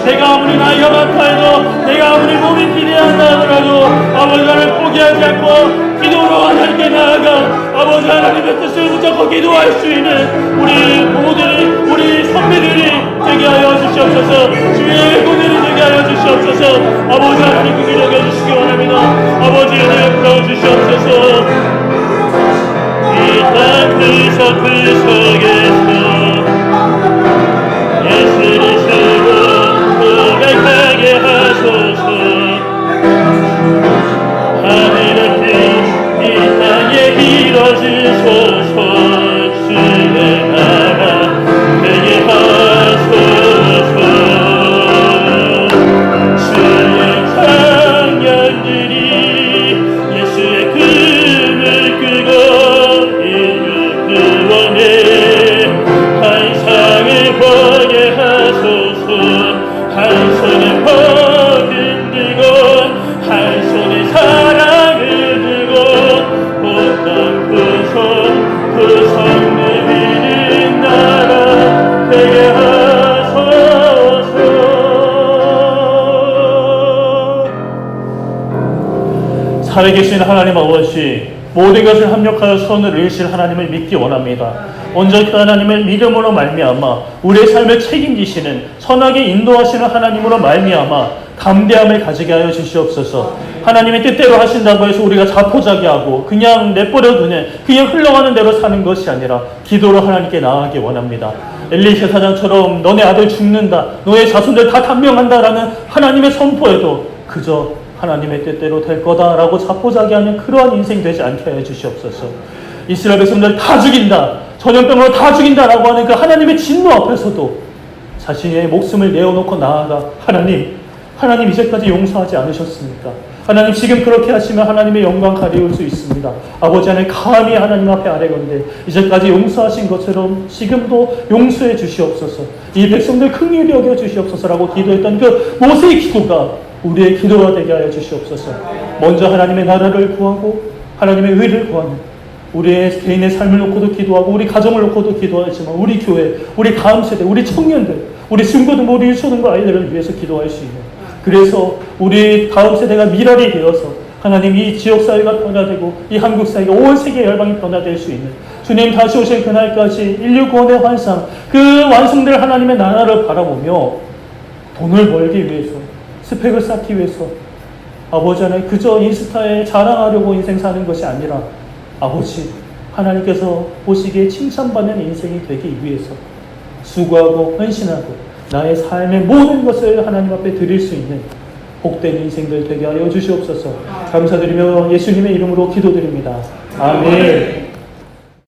내가 아무리 나이가 많다 해도, 내가 아무리 몸이 비대한다 하더라도 아버지 하나님 포기하지 않고 기도로 하나님께 나아가 아버지 하나님의 뜻을 붙잡고 기도할 수 있는 우리 부모들이, 우리 선배들이 되게 하여 주시옵소서. 주의 군인이 되게 하여 주시옵소서. 아버지 하나님, 그게 되게 해주시기 원합니다. 아버지 은혜 베풀어 주시옵소서. 이 땅 구석구석에서 예수를 주로 고백하게 하소서. 하늘의 살아계신 하나님 아버지, 모든 것을 합력하여 선을 이루실 하나님을 믿기 원합니다. 온전히 하나님을 믿음으로 말미암아 우리의 삶을 책임지시는 선하게 인도하시는 하나님으로 말미암아 담대함을 가지게 하여 주시옵소서. 하나님의 뜻대로 하신다고 해서 우리가 자포자기하고 그냥 내버려두는, 그냥 흘러가는 대로 사는 것이 아니라 기도로 하나님께 나아가기 원합니다. 엘리샤 사장처럼 너네 아들 죽는다, 너의 자손들 다 단명한다라는 하나님의 선포에도 그저 하나님의 뜻대로 될 거다라고 자포자기하는 그러한 인생 되지 않게 해 주시옵소서. 이스라엘 백성들 다 죽인다, 전염병으로 다 죽인다라고 하는 그 하나님의 진노 앞에서도 자신의 목숨을 내어놓고 나아가 하나님 이제까지 용서하지 않으셨습니까? 하나님 지금 그렇게 하시면 하나님의 영광 가리울 수 있습니다. 아버지 하나님 감히 하나님 앞에 아뢰건대 이제까지 용서하신 것처럼 지금도 용서해 주시옵소서. 이 백성들 긍휼히 여겨 주시옵소서라고 기도했던 그 모세의 기도가 우리의 기도가 되게 하여 주시옵소서. 먼저 하나님의 나라를 구하고 하나님의 의를 구하는 우리의 개인의 삶을 놓고도 기도하고 우리 가정을 놓고도 기도하지만 우리 교회, 우리 다음 세대, 우리 청년들, 우리 중고등부, 우리 유초등부 아이들을 위해서 기도할 수 있는, 그래서 우리 다음 세대가 미랄이 되어서 하나님 이 지역사회가 변화되고 이 한국 사회가 온 세계 열방이 변화될 수 있는 주님 다시 오실 그날까지 인류 구원의 환상, 그 완성될 하나님의 나라를 바라보며 돈을 벌기 위해서, 스펙을 쌓기 위해서 아버지 하나님 그저 인스타에 자랑하려고 인생 사는 것이 아니라 아버지 하나님께서 보시기에 칭찬받는 인생이 되기 위해서 수고하고 헌신하고 나의 삶의 모든 것을 하나님 앞에 드릴 수 있는 복된 인생들 되게 하여 주시옵소서. 감사드리며 예수님의 이름으로 기도드립니다. 아멘.